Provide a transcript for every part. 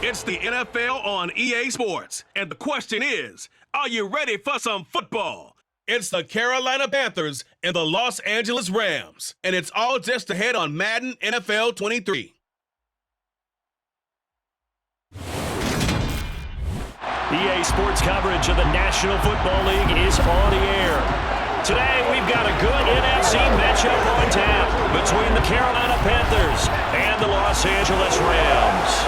It's the NFL on EA Sports, and the question is, are you ready for some football? It's the Carolina Panthers and the Los Angeles Rams, and it's all just ahead on Madden NFL 23. EA Sports coverage of the National Football League is on the air. Today, we've got a good NFC matchup on tap between the Carolina Panthers and the Los Angeles Rams.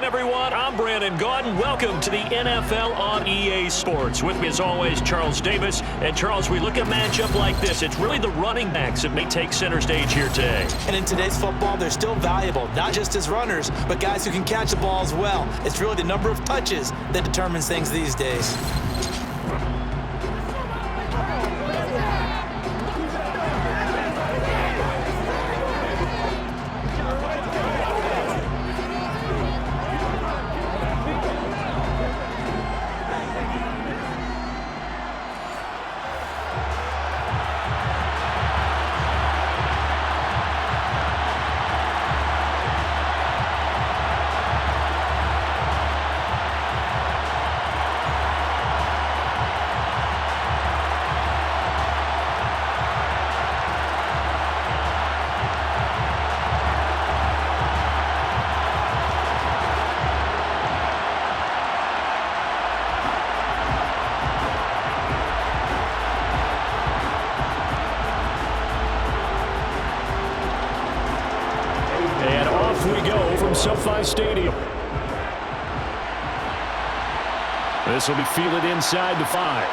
Everyone, I'm Brandon Gaudin. Welcome to the NFL on EA Sports. With me, as always, Charles Davis. And Charles, we look at a matchup like this. It's really the running backs that may take center stage here today. And in today's football, they're still valuable, not just as runners, but guys who can catch the ball as well. It's really the number of touches that determines things these days. SoFi Stadium. This will be fielded inside the 5.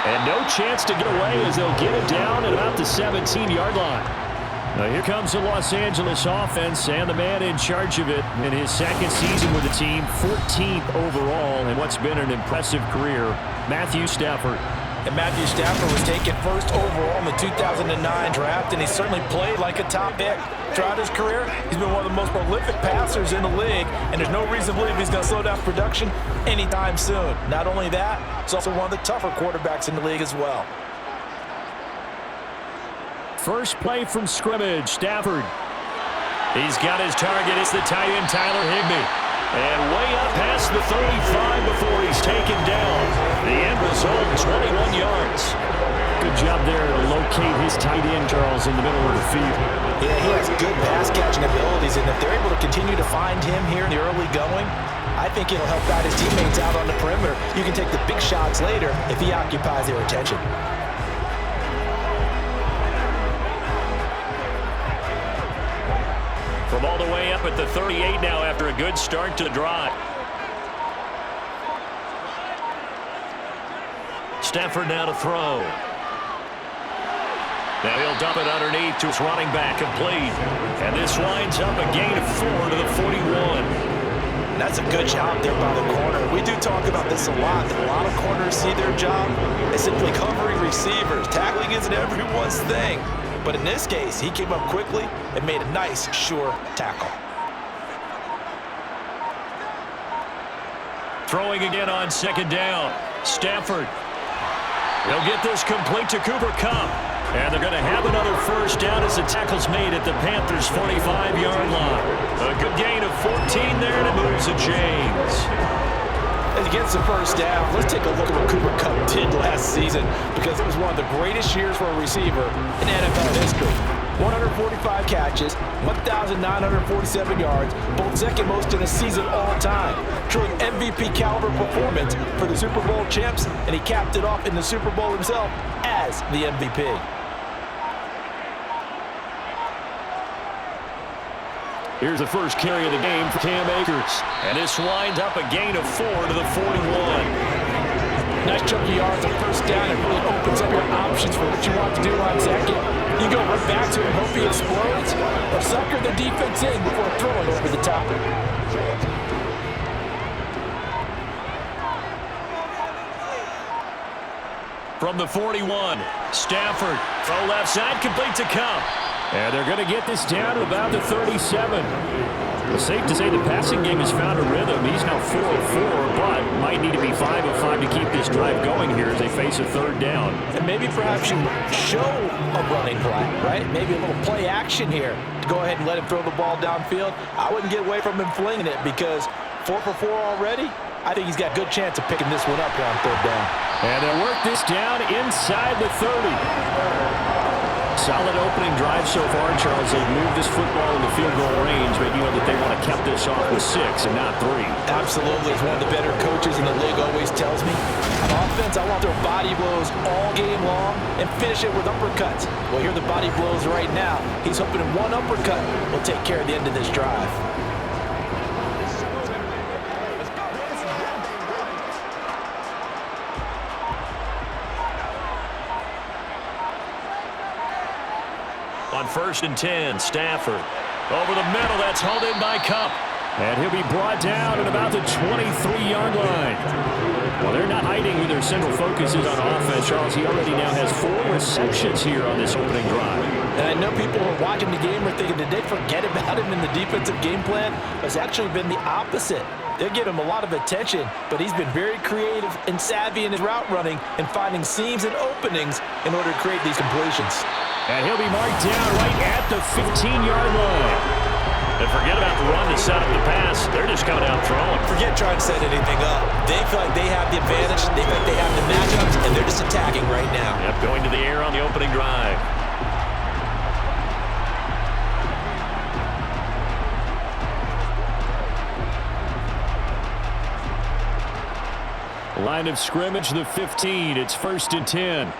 And no chance to get away as they'll get it down at about the 17-yard line. Now here comes the Los Angeles offense and the man in charge of it in his second season with the team, 14th overall in what's been an impressive career, Matthew Stafford. And Matthew Stafford was taken first overall in the 2009 draft, and he certainly played like a top pick. Throughout his career, he's been one of the most prolific passers in the league, and there's no reason to believe he's going to slow down production anytime soon. Not only that, he's also one of the tougher quarterbacks in the league as well. First play from scrimmage, Stafford. He's got his target. It's the tight end, Tyler Higbee. And way up past the 35 before he's taken down. The end result, 21 yards. Good job there to locate his tight end, Charles, in the middle of the field. Yeah, he has good pass-catching abilities, and if they're able to continue to find him here in the early going, I think it'll help out his teammates out on the perimeter. You can take the big shots later if he occupies their attention. From all the way up at the 38 now after a good start to the drive. Stafford now to throw. Now he'll dump it underneath to his running back, complete. And this winds up a gain of 4 to the 41. And that's a good job there by the corner. We do talk about this a lot. That a lot of corners see their job as simply covering receivers. Tackling isn't everyone's thing. But in this case, he came up quickly and made a nice, sure tackle. Throwing again on second down. Stafford. He'll get this complete to Cooper Kupp. And they're going to have another first down as the tackle's made at the Panthers' 45-yard line. A good gain of 14 there, and it moves to James. As he gets the first down, let's take a look at what Cooper Kupp did last season, because it was one of the greatest years for a receiver in NFL history. 145 catches, 1,947 yards, both second most in a season all time. Truly MVP caliber performance for the Super Bowl champs, and he capped it off in the Super Bowl himself as the MVP. Here's the first carry of the game for Cam Akers. And this winds up a gain of 4 to the 41. Nice chunky yards on first down. It really opens up your options for what you want to do on second. You go right back to him, hope he explodes, or sucker the defense in before throwing over the top. From the 41, Stafford, throw left side, complete to Kupp. And they're going to get this down to about the 37. It's safe to say the passing game has found a rhythm. He's now 4 of 4, but might need to be 5 of 5 to keep this drive going here as they face a third down. And maybe perhaps you show a running play, right? Maybe a little play action here to go ahead and let him throw the ball downfield. I wouldn't get away from him flinging it because 4 for 4 already. I think he's got a good chance of picking this one up here on third down. And they'll work this down inside the 30. Solid opening drive so far, Charles. They've moved this football in the field goal range, but you know that they want to cap this off with 6 and not 3. Absolutely. As one of the better coaches in the league always tells me, on offense, I want their body blows all game long and finish it with uppercuts. Well, here are the body blows right now. He's hoping one uppercut will take care of the end of this drive. On 1st and 10, Stafford. Over the middle, that's hauled in by Cup. And he'll be brought down at about the 23-yard line. Well, they're not hiding who their central focus is on offense, Charles. He already now has 4 receptions here on this opening drive. And I know people who are watching the game are thinking, did they forget about him in the defensive game plan? It's actually been the opposite. They give him a lot of attention, but he's been very creative and savvy in his route running and finding seams and openings in order to create these completions. And he'll be marked down right at the 15-yard line. And forget about the run to set up the pass. They're just coming out throwing. Forget trying to set anything up. They feel like they have the advantage. They feel like they have the matchups, and they're just attacking right now. Yep, going to the air on the opening drive. Line of scrimmage, the 15. It's 1st and 10.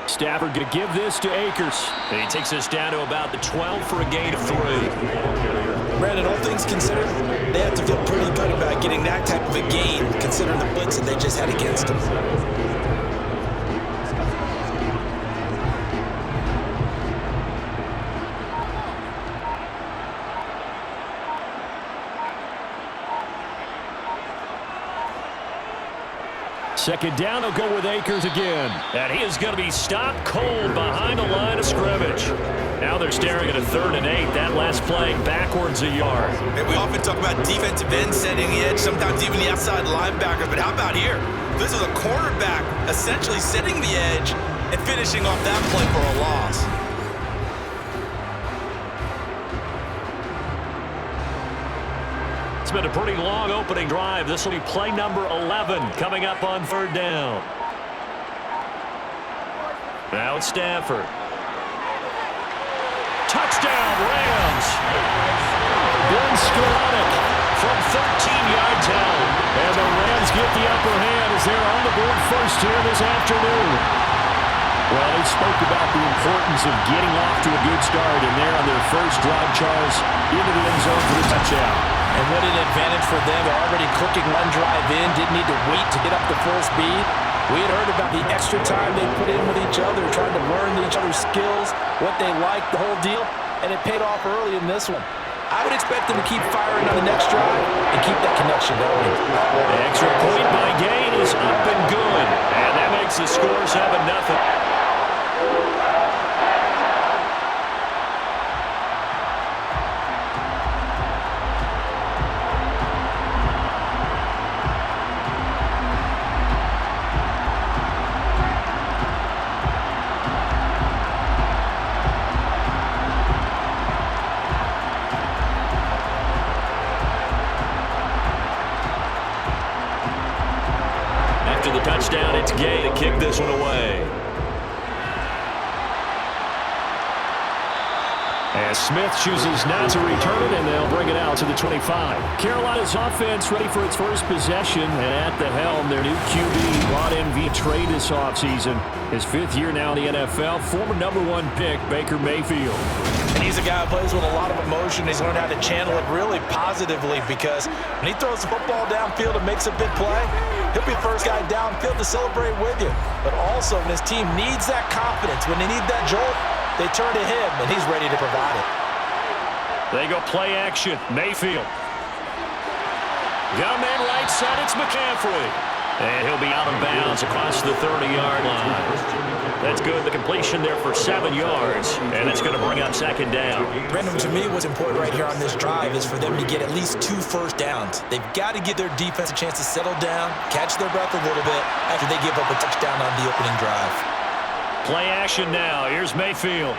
Stafford going to give this to Akers. And he takes this down to about the 12 for a gain of 3. Brandon, all things considered, they have to feel pretty good about getting that type of a gain, considering the blitz that they just had against them. Second down, he'll go with Akers again. And he is going to be stopped cold behind the line of scrimmage. Now they're staring at a 3rd and 8. That last play backwards a yard. And we often talk about defensive end setting the edge, sometimes even the outside linebacker. But how about here? This is a cornerback essentially setting the edge and finishing off that play for a loss. It's been a pretty long opening drive. This will be play number 11 coming up on 3rd down. Now it's Stafford. Touchdown, Rams. Ben Skoranek from 13 yards out. And the Rams get the upper hand as they're on the board first here this afternoon. Well, they spoke about the importance of getting off to a good start, and they're on their first drive, Charles, into the end zone for the touchdown. And what an advantage for them. They're already cooking one drive in, didn't need to wait to get up to full speed. We had heard about the extra time they put in with each other, trying to learn each other's skills, what they like, the whole deal, and it paid off early in this one. I would expect them to keep firing on the next drive and keep that connection going. The extra point by Gain is up and good, and that makes the score 7-0. After the touchdown, it's Gay to kick this one away. As Smith chooses not to return it, and they'll bring it out to the 25. Carolina's offense ready for its first possession, and at the helm, their new QB brought in via trade this offseason. His 5th year now in the NFL, former #1 pick, Baker Mayfield. And he's a guy who plays with a lot of emotion. He's learned how to channel it really positively because when he throws the football downfield and makes a big play, he'll be the first guy downfield to celebrate with you. But also, when his team needs that confidence, when they need that jolt, they turn to him, and he's ready to provide it. They go play action. Mayfield. Got a man right side. It's McCaffrey. And he'll be out of bounds across the 30-yard line. That's good. The completion there for 7 yards. And it's going to bring up second down. Brandon, to me, what's important right here on this drive is for them to get at least 2 first downs. They've got to give their defense a chance to settle down, catch their breath a little bit after they give up a touchdown on the opening drive. Play action now. Here's Mayfield.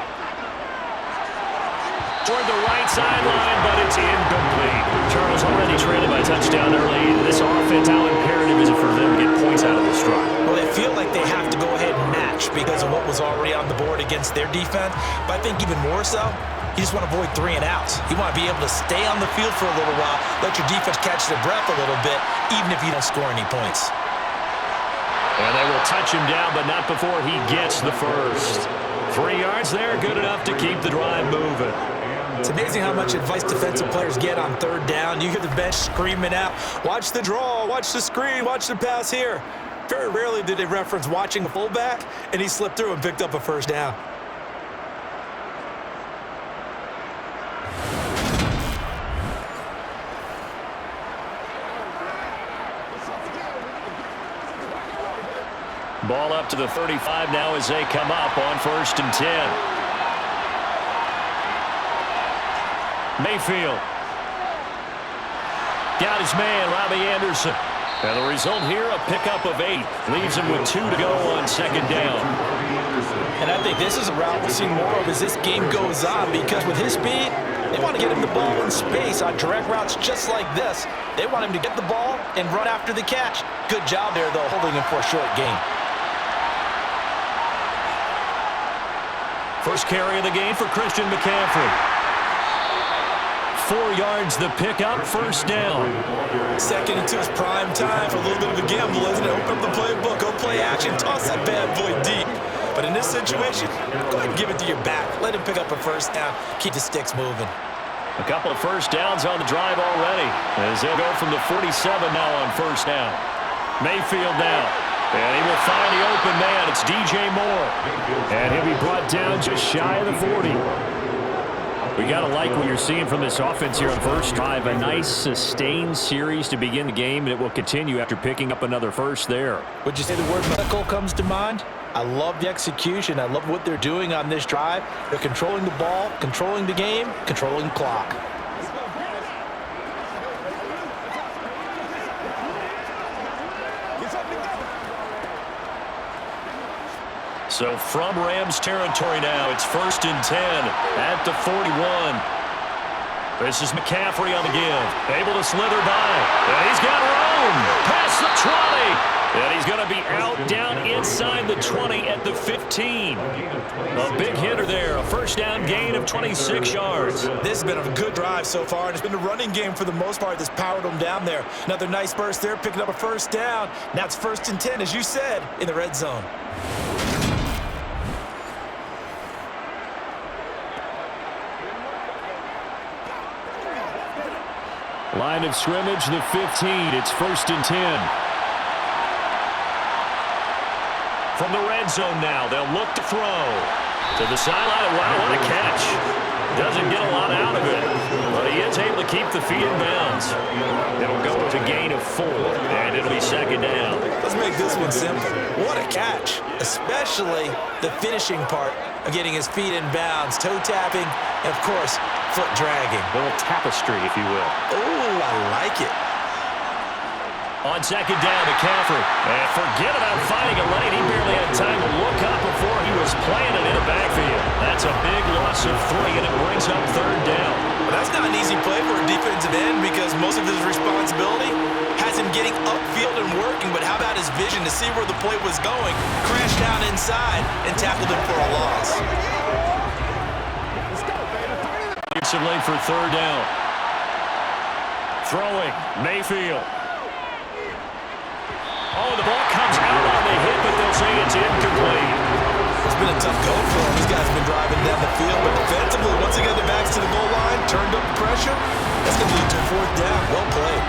Toward the right sideline, but it's incomplete. Charles already traded by touchdown early. This offense, how imperative is it for them to get points out of this drive? Well, they feel like they have to go ahead and match because of what was already on the board against their defense. But I think even more so, you just want to avoid 3 and outs. You want to be able to stay on the field for a little while, let your defense catch their breath a little bit, even if you don't score any points. And they will touch him down, but not before he gets the first. 3 yards there, good enough to keep the drive moving. It's amazing how much advice defensive players get on 3rd down. You hear the bench screaming out, watch the draw, watch the screen, watch the pass here. Very rarely did they reference watching the fullback, and he slipped through and picked up a first down. Ball up to the 35 now as they come up on 1st and 10. Mayfield. Got his man, Robbie Anderson. And the result here, a pickup of 8. Leaves him with 2 to go on 2nd down. And I think this is a route we'll see more of as this game goes on because with his speed, they want to get him the ball in space on direct routes just like this. They want him to get the ball and run after the catch. Good job there, though, holding him for a short gain. First carry of the game for Christian McCaffrey. 4 yards the pickup, 1st down. 2nd and 2 is prime time for a little bit of a gamble, isn't it? Open up the playbook, go play action, toss that bad boy deep. But in this situation, go ahead and give it to your back. Let him pick up a 1st down, keep the sticks moving. A couple of 1st downs on the drive already as they'll go from the 47 now on 1st down. Mayfield now. And he will find the open man. It's DJ Moore. And he'll be brought down just shy of the 40. We got to like what you're seeing from this offense here on first drive. A nice sustained series to begin the game, and it will continue after picking up another first there. Would you say the word medical comes to mind? I love the execution. I love what they're doing on this drive. They're controlling the ball, controlling the game, controlling the clock. So from Rams territory now, it's 1st and 10 at the 41. This is McCaffrey on the give. Able to slither by. And he's got room. Past the 20. And he's going to be out down inside the 20 at the 15. A big hitter there. A 1st down gain of 26 yards. This has been a good drive so far, and it's been a running game for the most part that's powered them down there. Another nice burst there, picking up a 1st down. Now it's 1st and 10, as you said, in the red zone. Line of scrimmage, the 15. It's 1st and 10. From the red zone now, they'll look to throw. To the sideline. Wow, what a catch. Doesn't get a lot out of it, but he is able to keep the feet in bounds. It'll go to a gain of 4, and it'll be 2nd down. Let's make this one simple. What a catch, especially the finishing part of getting his feet in bounds, toe tapping, and of course, foot dragging. A little tapestry, if you will. Oh, I like it. On 2nd down, McCaffrey. And forget about finding a lane. He barely had time to look up before he was planted in the backfield. That's a big loss of 3, and it brings up 3rd down. Well, that's not an easy play for a defensive end because most of his responsibility has him getting upfield and working, but how about his vision to see where the play was going, crashed down inside, and tackled him for a loss. It's a lane for 3rd down. Throwing, Mayfield. Oh, the ball comes out on the hit, but they'll say it's incomplete. It's been a tough go for him. These guys have been driving down the field, but defensively, once they get the backs to the goal line, turned up the pressure, that's going to lead to a 4th down. Well played.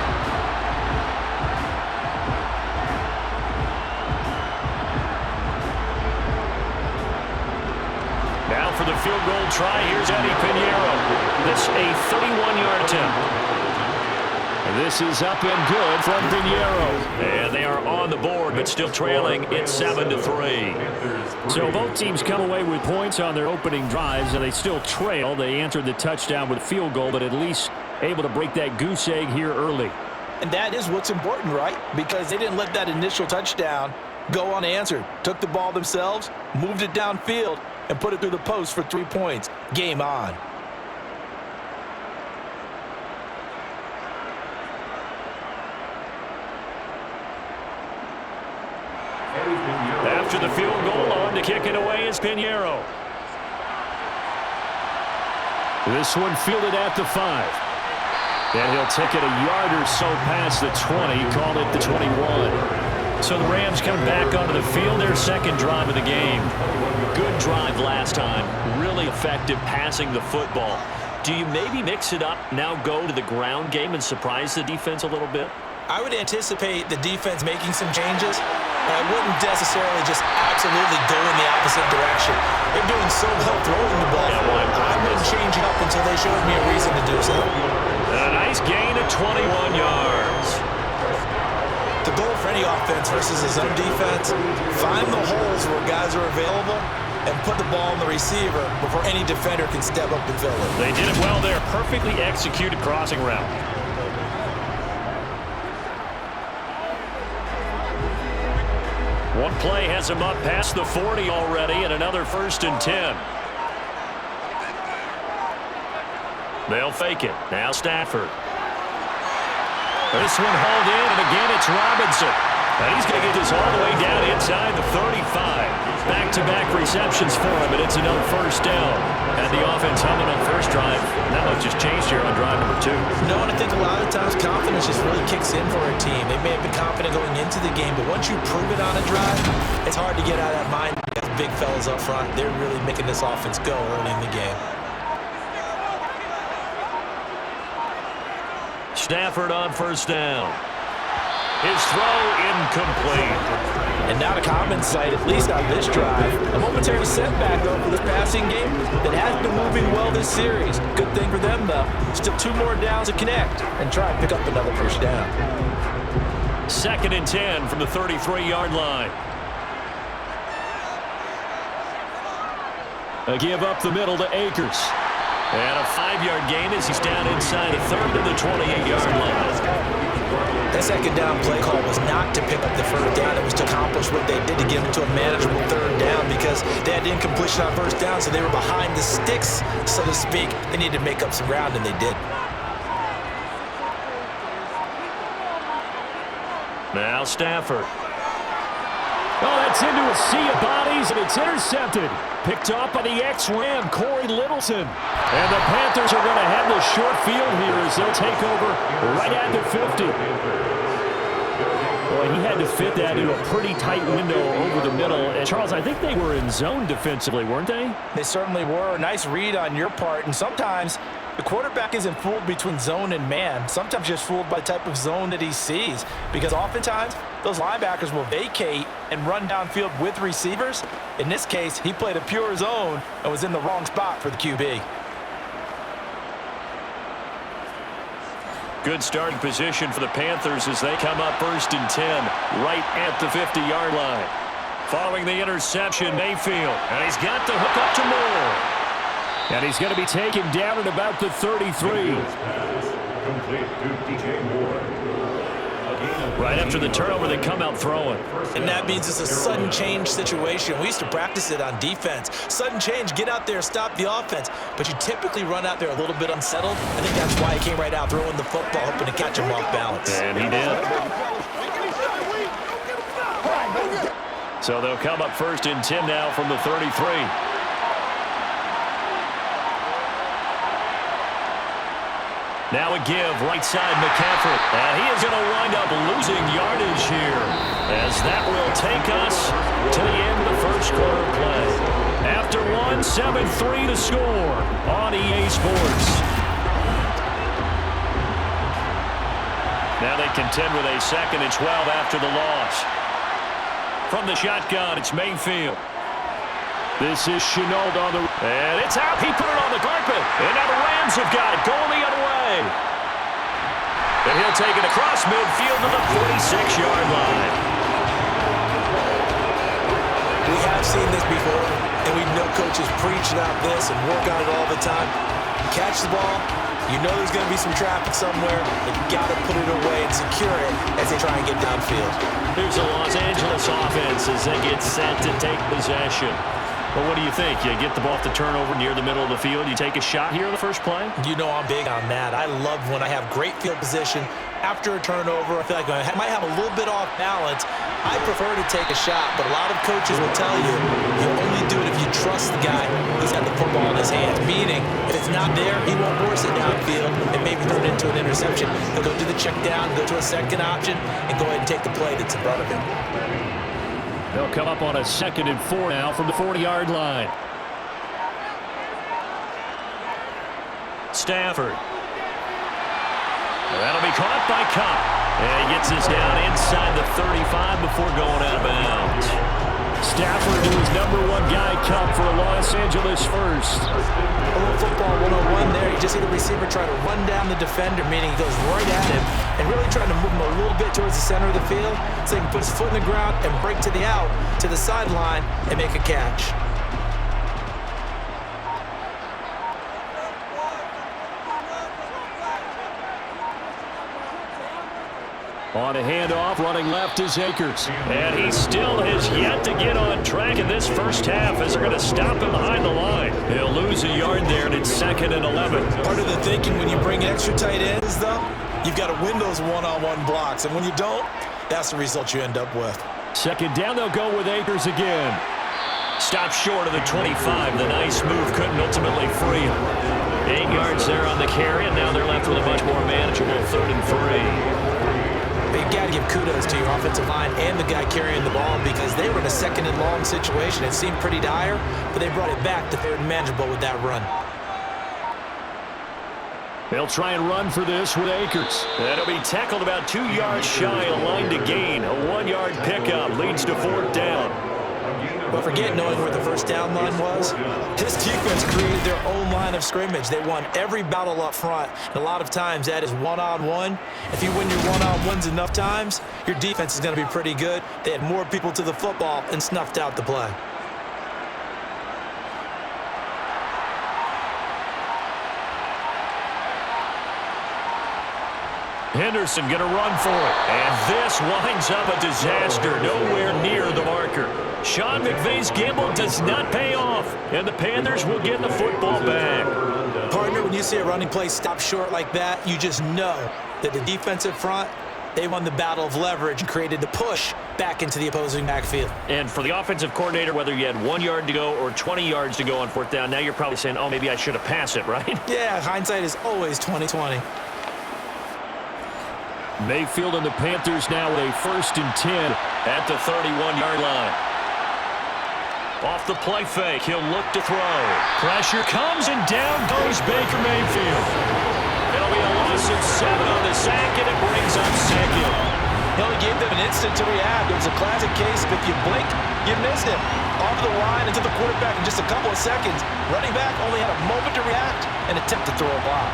Now for the field goal try, here's Eddie Pinheiro. This a 31-yard attempt. This is up and good from Pinheiro. And they are on the board, but still trailing. It's 7-3. So both teams come away with points on their opening drives, and they still trail. They answered the touchdown with a field goal, but at least able to break that goose egg here early. And that is what's important, right? Because they didn't let that initial touchdown go unanswered. Took the ball themselves, moved it downfield, and put it through the post for 3 points. Game on. After the field goal, on to kick it away is Pinheiro. This one fielded at the 5. And he'll take it a yard or so past the 20, call it the 21. So the Rams come back onto the field, their second drive of the game. Good drive last time, really effective passing the football. Do you maybe mix it up, now go to the ground game and surprise the defense a little bit? I would anticipate the defense making some changes, but I wouldn't necessarily just absolutely go in the opposite direction. They're doing so well throwing the ball. I wouldn't change it up until they showed me a reason to do so. A nice gain of 21 yards. The goal for any offense versus a zone defense, find the holes where guys are available and put the ball on the receiver before any defender can step up and fill it. They did it well there. Perfectly executed crossing route. One play has him up past the 40 already, and another 1st and 10. They'll fake it. Now Stafford. This one hauled in, and again it's Robinson. And he's going to get this all the way down inside the 35. Back-to-back receptions for him, and it's another 1st down. And the offense humming on first drive. Not much has changed here on drive number 2. No, and I think a lot of times confidence just really kicks in for a team. They may have been confident going into the game, but once you prove it on a drive, it's hard to get out of that mind. Those big fellas up front, they're really making this offense go early in the game. Stafford on 1st down. His throw incomplete. And not a common sight, at least on this drive. A momentary setback, though, for this passing game that has been moving well this series. Good thing for them, though. Still 2 more downs to connect and try and pick up another 1st down. 2nd and 10 from the 33-yard line. A give up the middle to Akers. And a 5-yard gain as he's down inside a 3rd to the 28-yard line. That 2nd down play call was not to pick up the 1st down. It was to accomplish what they did to get into a manageable 3rd down because they had incompletion on 1st down, so they were behind the sticks, so to speak. They needed to make up some ground, and they did. Now Stafford. Oh, that's into a sea of bodies, and it's intercepted. Picked off by the ex-Ram, Corey Littleton. And the Panthers are going to have the short field here as they'll take over right at the 50. Boy, he had to fit that into a pretty tight window over the middle. And Charles, I think they were in zone defensively, weren't they? They certainly were. Nice read on your part. And sometimes the quarterback isn't fooled between zone and man. Sometimes just fooled by the type of zone that he sees. Because oftentimes, those linebackers will vacate and run downfield with receivers. In this case, he played a pure zone and was in the wrong spot for the QB. Good starting position for the Panthers as they come up 1st and 10 right at the 50-yard line. Following the interception, Mayfield. And he's got the hook up to Moore. And he's going to be taken down at about the 33. Right after the turnover, they come out throwing. And that means it's a sudden change situation. We used to practice it on defense. Sudden change, get out there, stop the offense. But you typically run out there a little bit unsettled. I think that's why he came right out throwing the football, hoping to catch him off balance. And he did. So they'll come up 1st and 10 now from the 33. Now a give, right side McCaffrey. And he is going to wind up losing yardage here as that will take us to the end of the 1st quarter play. After 7-3 to score on EA Sports. Now they contend with a 2nd and 12 after the loss. From the shotgun, it's Mayfield. This is Shenault on the... And it's out. He put it on the carpet. And now the Rams have got it going the other way. And he'll take it across midfield to the 46-yard line. We have seen this before, and we know coaches preach about this and work on it all the time. Catch the ball. You know there's going to be some traffic somewhere. You've got to put it away and secure it as they try and get downfield. Here's the Los Angeles offense as they get set to take possession. Well, what do you think? You get the ball off the turnover near the middle of the field. You take a shot here on the first play? You know I'm big on that. I love when I have great field position. After a turnover, I feel like I might have a little bit off balance. I prefer to take a shot, but a lot of coaches will tell you you'll only do it if you trust the guy who's got the football in his hands. Meaning, if it's not there, he won't force it downfield and maybe turn it into an interception. He'll go to the check down, go to a second option, and go ahead and take the play that's in front of him. They'll come up on a 2nd and 4 now from the 40-yard line. Stafford. That'll be caught by Cup. And he gets this down inside the 35 before going out of bounds. Stafford, who is #1 guy, Cup for a Los Angeles first. A little football 101 there. You just see the receiver try to run down the defender, meaning he goes right at him and really trying to move him a little bit towards the center of the field so he can put his foot in the ground and break to the out, to the sideline, and make a catch. On a handoff, running left is Akers. And he still has yet to get on track in this first half as they're going to stop him behind the line. He'll lose a yard there, and it's 2nd and 11. Part of the thinking when you bring extra tight ends, though, you've got to win those one-on-one blocks. And when you don't, that's the result you end up with. 2nd down, they'll go with Akers again. Stop short of the 25. The nice move couldn't ultimately free him. 8 yards there on the carry, and now they're left with a much more manageable 3rd and 3. You got to give kudos to your offensive line and the guy carrying the ball because they were in a 2nd and long situation. It seemed pretty dire, but they brought it back to 3rd and manageable with that run. They'll try and run for this with Akers. That'll be tackled about 2 yards shy of the line to gain. A 1-yard pickup leads to 4th down. But forget knowing where the first down line was. This defense created their own line of scrimmage. They won every battle up front. And a lot of times that is one-on-one. If you win your one-on-ones enough times, your defense is going to be pretty good. They had more people to the football and snuffed out the play. Henderson going to run for it. And this winds up a disaster. Nowhere near the marker. Sean McVay's gamble does not pay off. And the Panthers will get the football back. Partner, when you see a running play stop short like that, you just know that the defensive front, they won the battle of leverage and created the push back into the opposing backfield. And for the offensive coordinator, whether you had 1 yard to go or 20 yards to go on 4th down, now you're probably saying, oh, maybe I should have passed it, right? Yeah, hindsight is always 20/20. Mayfield and the Panthers now with a 1st and 10 at the 31-yard line. Off the play fake, he'll look to throw. Pressure comes and down goes Baker Mayfield. It'll be a loss of 7 on the sack, and it brings up 2nd. He only gave them an instant to react. It was a classic case of if you blink, you missed him. Off the line into the quarterback in just a couple of seconds. Running back only had a moment to react and attempt to throw a block.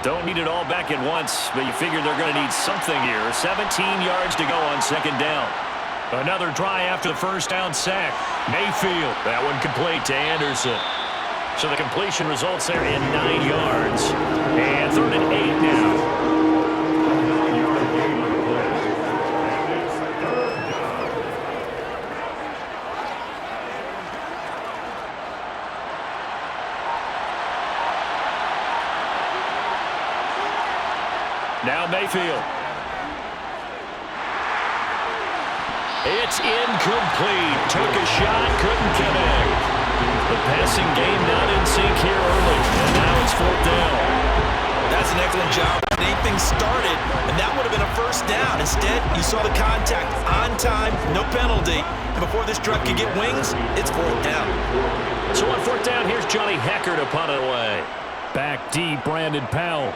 Don't need it all back at once, but you figure they're going to need something here. 17 yards to go on 2nd down. Another try after the first down sack. Mayfield, that one complete to Anderson. So the completion results there in 9 yards. And 3rd and 8 now. Now Mayfield. It's incomplete. Took a shot, couldn't connect. The passing game not in sync here early. And now it's 4th down. That's an excellent job. Anything started, and that would have been a 1st down. Instead, you saw the contact on time, no penalty. And before this drive could get wings, it's 4th down. So on 4th down, here's Johnny Hecker to punt it away. Back deep, Brandon Powell.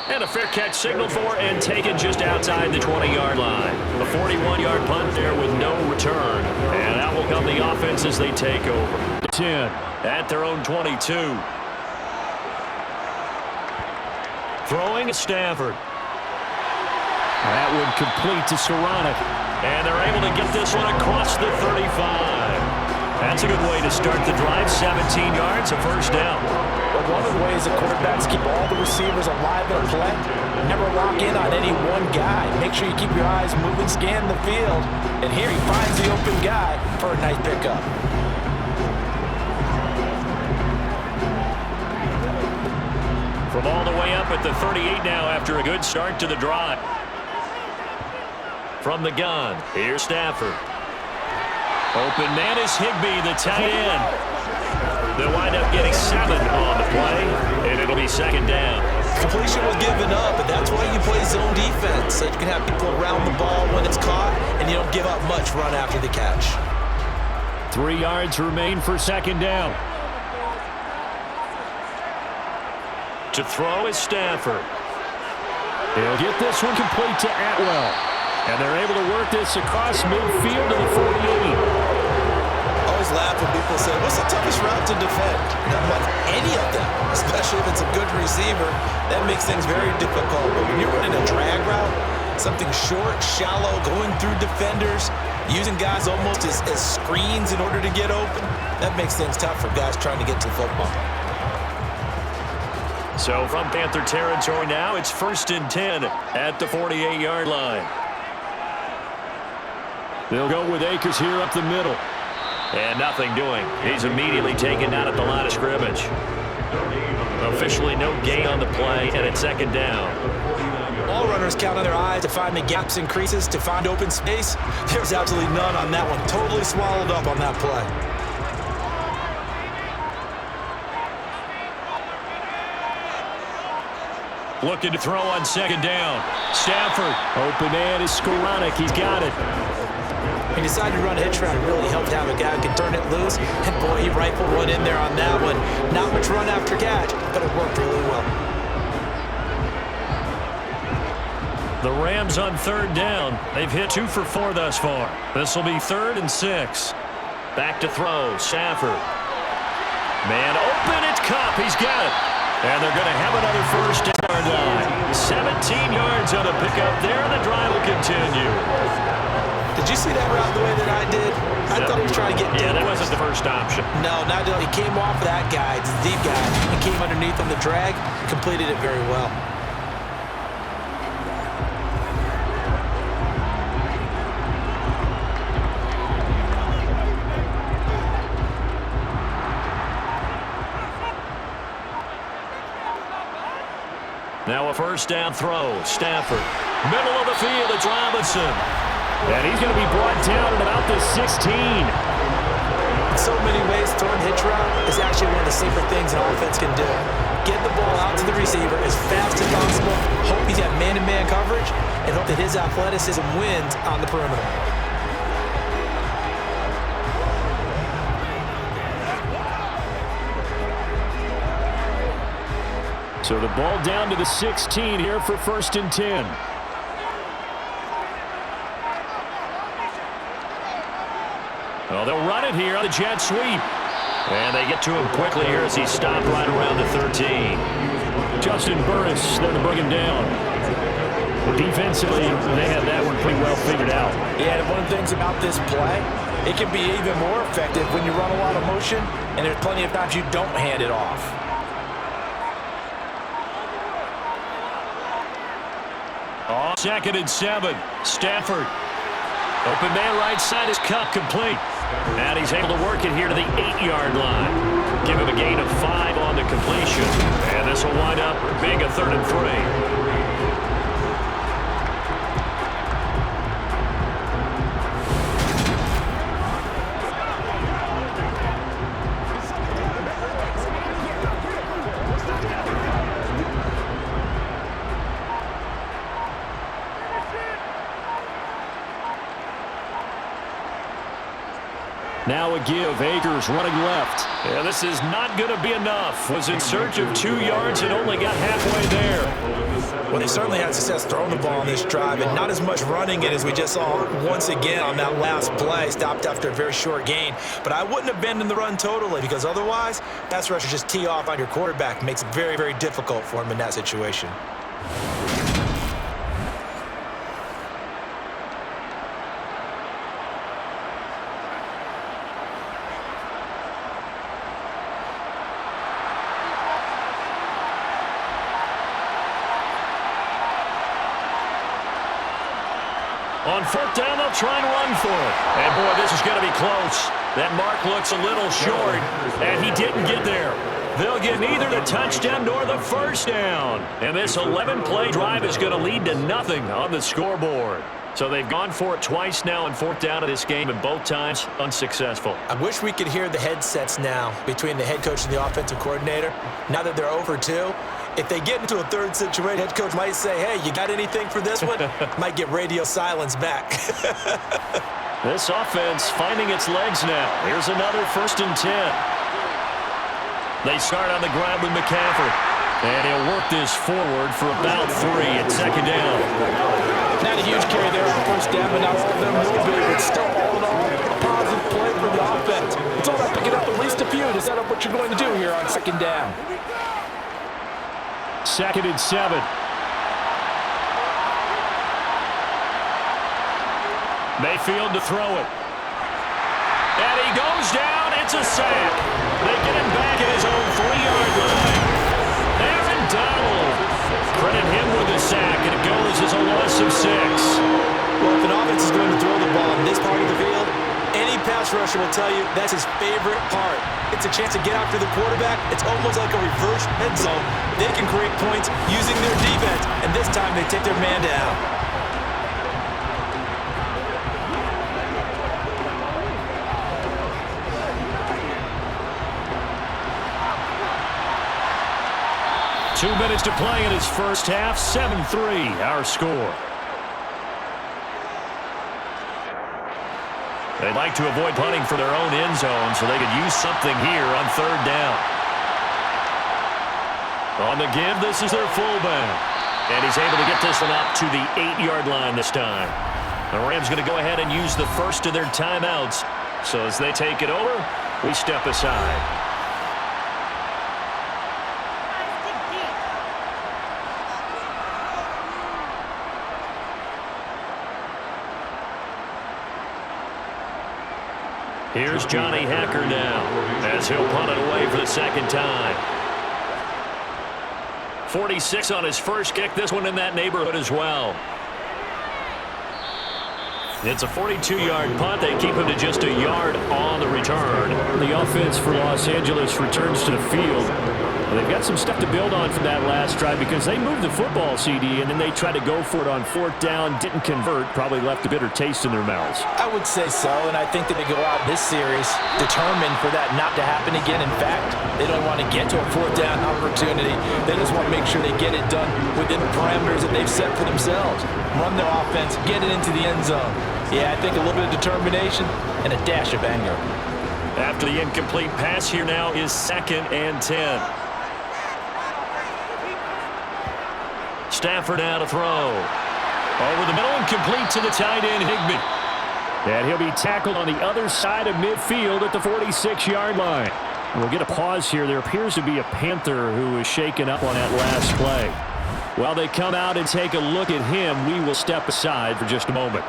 And a fair catch signaled for and taken just outside the 20-yard line. A 41-yard punt there with no return. And out will come the offense as they take over. 10 at their own 22. Throwing Stafford. That would complete to Saronic. And they're able to get this one across the 35. That's a good way to start the drive. 17 yards, a first down. But one of the ways that quarterbacks keep all the receivers alive in play, never lock in on any one guy. Make sure you keep your eyes moving, scan the field. And here he finds the open guy for a nice pickup. From all the way up at the 38 now after a good start to the drive. From the gun, here's Stafford. Open man is Higbee, the tight end. They'll wind up getting 7 on the play, and it'll be second down. Completion was given up, but that's why you play zone defense, so you can have people around the ball when it's caught, and you don't give up much run after the catch. 3 yards remain for second down. To throw is Stafford. He'll get this one complete to Atwell. And they're able to work this across midfield to the 48. Always laugh when people say, what's the toughest route to defend? Not like any of them, especially if it's a good receiver. That makes things very difficult. But when you're running a drag route, something short, shallow, going through defenders, using guys almost as screens in order to get open, that makes things tough for guys trying to get to football. So from Panther territory now, it's 1st and 10 at the 48-yard line. They'll go with Akers here up the middle. And nothing doing. He's immediately taken out at the line of scrimmage. Officially no gain on the play, and it's second down. All runners count on their eyes to find the gaps and creases, to find open space. There's absolutely none on that one. Totally swallowed up on that play. Looking to throw on second down. Stafford. Open man is Skoranek. He's got it. He decided to run a hitch route. It really helped to have a guy who can turn it loose. And boy, he rifled one in there on that one. Not much run after catch, but it worked really well. The Rams on third down. They've hit 2 for 4 thus far. This will be 3rd and 6. Back to throw. Stafford. Man open. It's Kupp. He's got it. And they're going to have another first down line. 17 yards on a pickup there, and the drive will continue. Did you see that route the way that I did? I thought he was trying to get deep. Yeah, that wasn't the first option. No, not at all. He came off of that guy, the deep guy, and came underneath on the drag, completed it very well. Now a first down throw. Stafford. Middle of the field, it's Robinson. And he's going to be brought down at about the 16. In so many ways, throwing hitch route is actually one of the safer things an offense can do. Get the ball out to the receiver as fast as possible, hope he's got man-to-man coverage, and hope that his athleticism wins on the perimeter. So the ball down to the 16 here for 1st and 10. Well, they'll run it here on the jet sweep. And they get to him quickly here as he stopped right around the 13. Justin Burris there to bring him down. Defensively, they have that one pretty well figured out. Yeah, and one of the things about this play, it can be even more effective when you run a lot of motion, and there's plenty of times you don't hand it off. Oh, 2nd and 7. Stafford. Open man right side is Kupp, complete. And he's able to work it here to the 8-yard line. Give him a gain of 5 on the completion. And this will wind up being a 3rd and 3. Now a give. Akers running left. Yeah, this is not going to be enough. Was in search of 2 yards and only got halfway there. Well, they certainly had success throwing the ball on this drive and not as much running it as we just saw once again on that last play. Stopped after a very short gain. But I wouldn't abandon the run totally because otherwise, pass rushers just tee off on your quarterback. It makes it very, very difficult for him in that situation. On fourth down, they'll try and run for it. And, boy, this is going to be close. That mark looks a little short, and he didn't get there. They'll get neither the touchdown nor the first down. And this 11-play drive is going to lead to nothing on the scoreboard. So they've gone for it twice now on fourth down of this game, and both times unsuccessful. I wish we could hear the headsets now between the head coach and the offensive coordinator. Now that they're over 2, if they get into a third situation, head coach might say, hey, you got anything for this one? Might get radio silence back. This offense finding its legs now. Here's another 1st and 10. They start on the ground with McCaffrey. And he'll work this forward for about 3 at 2nd down. Not a huge carry there on first down, but not all of them will be. But still, all in all, a positive play for the offense. It's all about picking up at least a few to set up what you're going to do here on 2nd down. 2nd and 7. Mayfield to throw it. And he goes down. It's a sack. They get him back at his own 3-yard line. Aaron Donald. Credit him with the sack, and it goes as a loss of 6. Well, if an offense is going to throw the ball in this part of the field, any pass rusher will tell you that's his favorite part. It's a chance to get after the quarterback. It's almost like a reverse red zone. They can create points using their defense, and this time they take their man down. Two minutes to play in his first half. 7-3, our score. They'd like to avoid punting for their own end zone so they could use something here on 3rd down. On the give, this is their fullback. And he's able to get this one up to the 8-yard line this time. The Rams going to go ahead and use the first of their timeouts. So as they take it over, we step aside. Here's Johnny Hacker now as he'll punt it away for the 2nd time. 46 on his first kick. This one in that neighborhood as well. It's a 42-yard punt. They keep him to just a yard on the return. The offense for Los Angeles returns to the field. They've got some stuff to build on from that last drive because they moved the football, CD, and then they tried to go for it on 4th down, didn't convert, probably left a bitter taste in their mouths. I would say so, and I think that they go out this series determined for that not to happen again. In fact, they don't want to get to a 4th down opportunity. They just want to make sure they get it done within the parameters that they've set for themselves. Run their offense, get it into the end zone. Yeah, I think a little bit of determination and a dash of anger. After the incomplete pass, here now is 2nd and 10. Stafford now to throw. Over the middle and complete to the tight end, Higbee. And he'll be tackled on the other side of midfield at the 46-yard line. We'll get a pause here. There appears to be a Panther who is shaken up on that last play. While they come out and take a look at him, we will step aside for just a moment.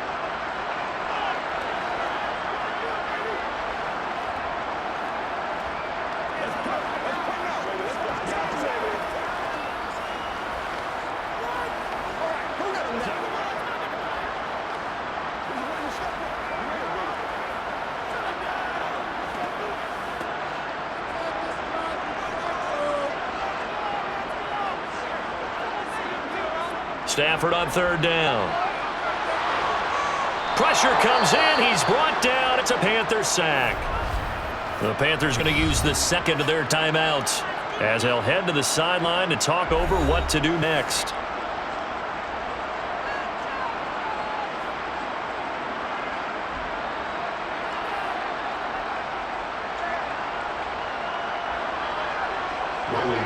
Stafford on 3rd down. Pressure comes in. He's brought down. It's a Panther sack. The Panthers going to use the 2nd of their timeouts as they'll head to the sideline to talk over what to do next.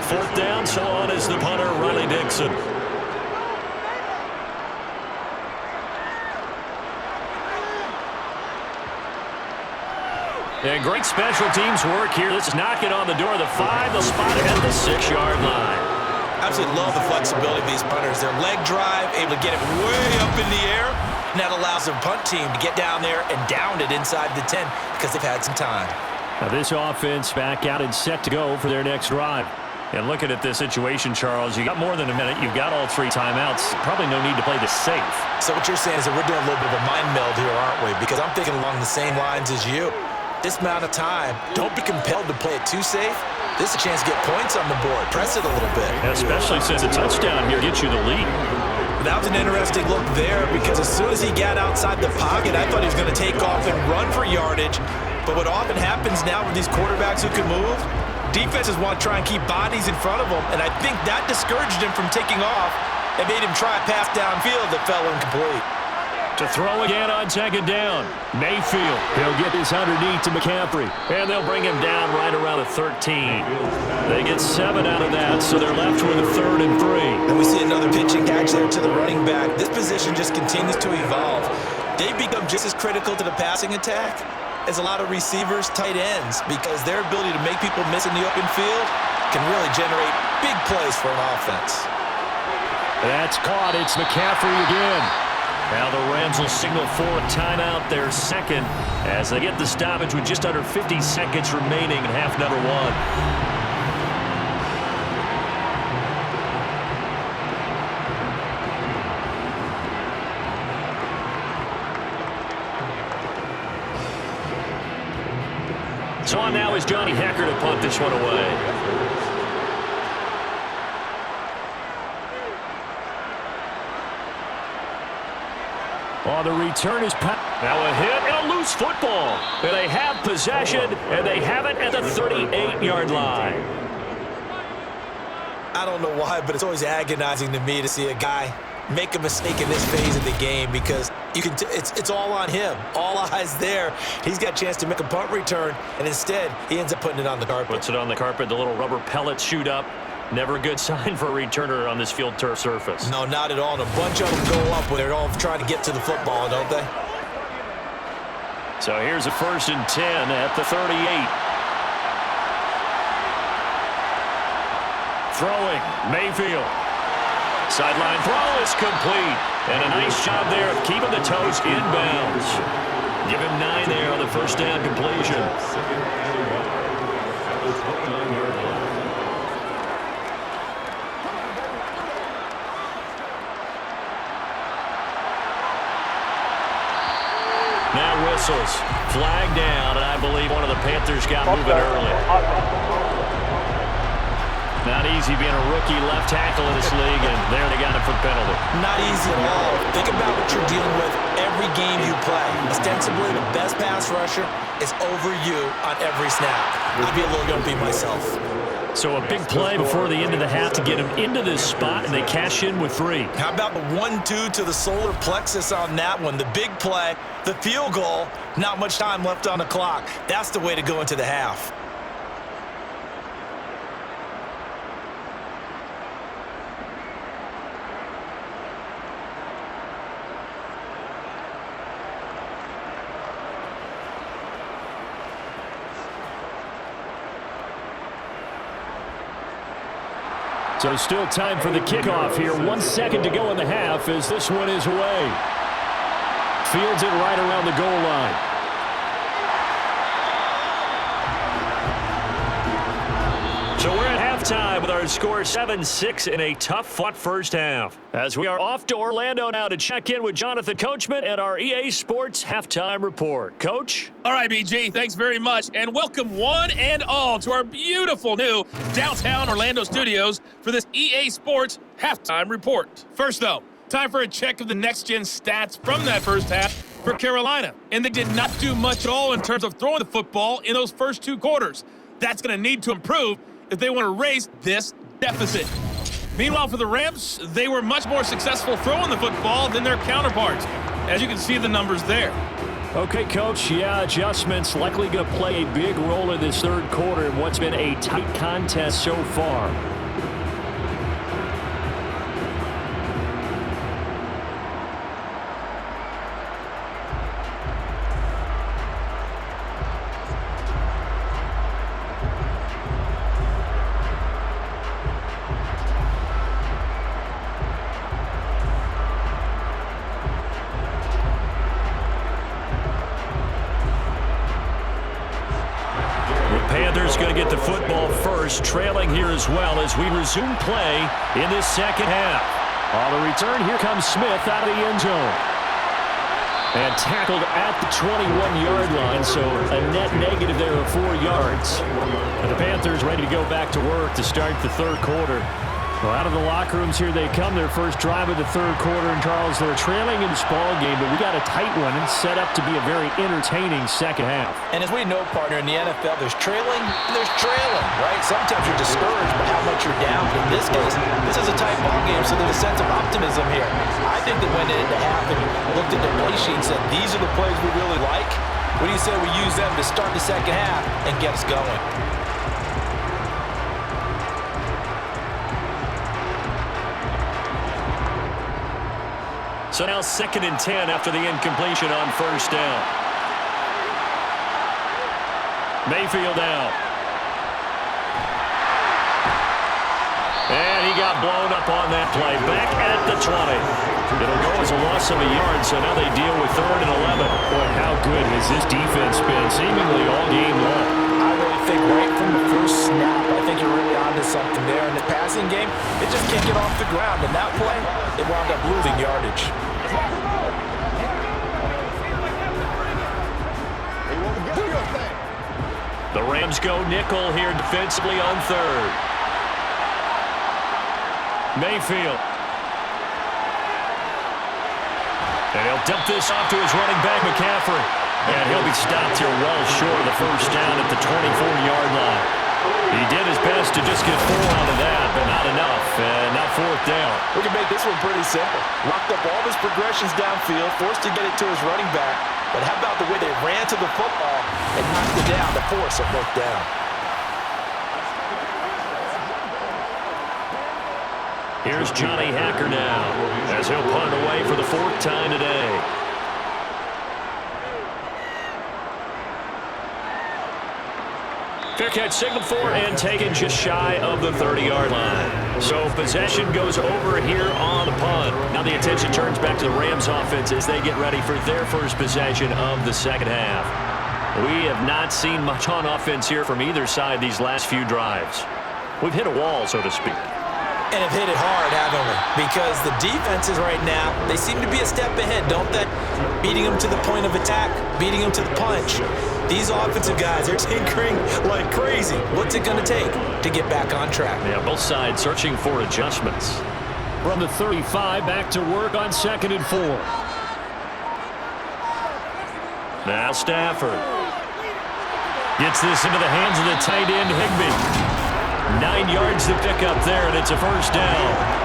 Fourth down, so on is the punter, Riley Dixon. And great special teams work here. This is knocking on the door of the 5. They'll spot it at the 6-yard line. Absolutely love the flexibility of these punters. Their leg drive, able to get it way up in the air, and that allows their punt team to get down there and down it inside the 10 because they've had some time. Now this offense back out and set to go for their next drive. And looking at this situation, Charles, you got more than a minute. You've got all 3 timeouts. Probably no need to play this safe. So what you're saying is that we're doing a little bit of a mind meld here, aren't we? Because I'm thinking along the same lines as you. This amount of time, don't be compelled to play it too safe. This is a chance to get points on the board. Press it a little bit. Especially since a touchdown here gets you the lead. That was an interesting look there because as soon as he got outside the pocket, I thought he was going to take off and run for yardage. But what often happens now with these quarterbacks who can move, defenses want to try and keep bodies in front of them, and I think that discouraged him from taking off and made him try a pass downfield that fell incomplete. To throw again on 2nd down. Mayfield, he'll get this underneath to McCaffrey, and they'll bring him down right around the 13. They get 7 out of that, so they're left with a 3rd and 3. And we see another pitching catch there to the running back. This position just continues to evolve. They've become just as critical to the passing attack as a lot of receivers, tight ends, because their ability to make people miss in the open field can really generate big plays for an offense. That's caught. It's McCaffrey again. Now the Rams will signal for a timeout, their 2nd, as they get the stoppage with just under 50 seconds remaining in half number 1. So on now is Johnny Hecker to punt this one away. On the return is now a hit and a loose football. And they have possession, and they have it at the 38-yard line. I don't know why, but it's always agonizing to me to see a guy make a mistake in this phase of the game because you can it's all on him. All eyes there. He's got a chance to make a punt return, and instead he ends up putting it on the carpet. Puts it on the carpet. The little rubber pellets shoot up. Never a good sign for a returner on this field turf surface. No, not at all. And a bunch of them go up when they're all trying to get to the football, don't they? So here's a 1st and 10 at the 38. Throwing, Mayfield. Sideline throw is complete. And a nice job there of keeping the toes inbounds. Give him 9 there on the 1st down completion. Now whistles. Flag down, and I believe one of the Panthers got moving early. Not easy being a rookie left tackle in this league, and there they got it for penalty. Not easy at all. Think about what you're dealing with every game you play. Ostensibly, the best pass rusher is over you on every snap. I'd be a little gumpy myself. So a big play before the end of the half to get him into this spot, and they cash in with 3. How about the 1-2 to the solar plexus on that one? The big play, the field goal, not much time left on the clock. That's the way to go into the half. So still time for the kickoff here. 1 second to go in the half as this one is away. Fields it right around the goal line. So we're at halftime with our score 7-6 in a tough-fought first half. As we are off to Orlando now to check in with Jonathan Coachman and our EA Sports Halftime Report. Coach? All right, BG, thanks very much. And welcome one and all to our beautiful new downtown Orlando studios for this EA Sports Halftime Report. First, though, time for a check of the next-gen stats from that first half for Carolina. And they did not do much at all in terms of throwing the football in those first 2 quarters. That's going to need to improve if they want to raise this deficit. Meanwhile, for the Rams, they were much more successful throwing the football than their counterparts, as you can see the numbers there. Okay, Coach, yeah, adjustments likely going to play a big role in this third quarter in what's been a tight contest so far. to get the football first, trailing here as well as we resume play in this second half. On the return, here comes Smith out of the end zone. And tackled at the 21-yard line, so a net negative there of 4 yards. And the Panthers ready to go back to work to start the third quarter. Well, out of the locker rooms here they come, their first drive of the third quarter. And, Charles, they're trailing in this ball game, but we got a tight one and set up to be a very entertaining second half. And as we know, partner, in the NFL, there's trailing and there's trailing, right? Sometimes you're discouraged by how much you're down. But in this case, this is a tight ball game, so there's a sense of optimism here. I think they went into half and looked at their play sheet and said, these are the plays we really like. What do you say we use them to start the second half and get us going? So now 2nd and 10 after the incompletion on first down. Mayfield out. And he got blown up on that play. Back at the 20. It'll go as a loss of a yard, so now they deal with 3rd and 11. Boy, how good has this defense been seemingly all game long? I really think right from the first snap, I think you're really onto something there. In the passing game, it just can't get off the ground. And that play, it wound up losing yardage. The Rams go nickel here defensively on 3rd. Mayfield. And he'll dump this off to his running back, McCaffrey. And he'll be stopped here well short of the first down at the 24-yard line. He did his best to just get 4 out of that, but not enough. And now 4th down. We can make this one pretty simple. Locked up all his progressions downfield, forced to get it to his running back. But how about the way they ran to the football and knocked it down to force a 4th down? Here's Johnny Hacker now as he'll punt it away for the 4th time today. Fair catch signaled for and taken just shy of the 30-yard line. So possession goes over here on the punt. Now the attention turns back to the Rams offense as they get ready for their first possession of the second half. We have not seen much on offense here from either side these last few drives. We've hit a wall, so to speak. And have hit it hard, haven't we? Because the defenses right now, they seem to be a step ahead, don't they? Beating them to the point of attack, beating them to the punch. These offensive guys, they're tinkering like crazy. What's it going to take to get back on track? Yeah, both sides searching for adjustments. From the 35, back to work on 2nd and 4. Now Stafford gets this into the hands of the tight end, Higbee. 9 yards to pick up there, and it's a first down.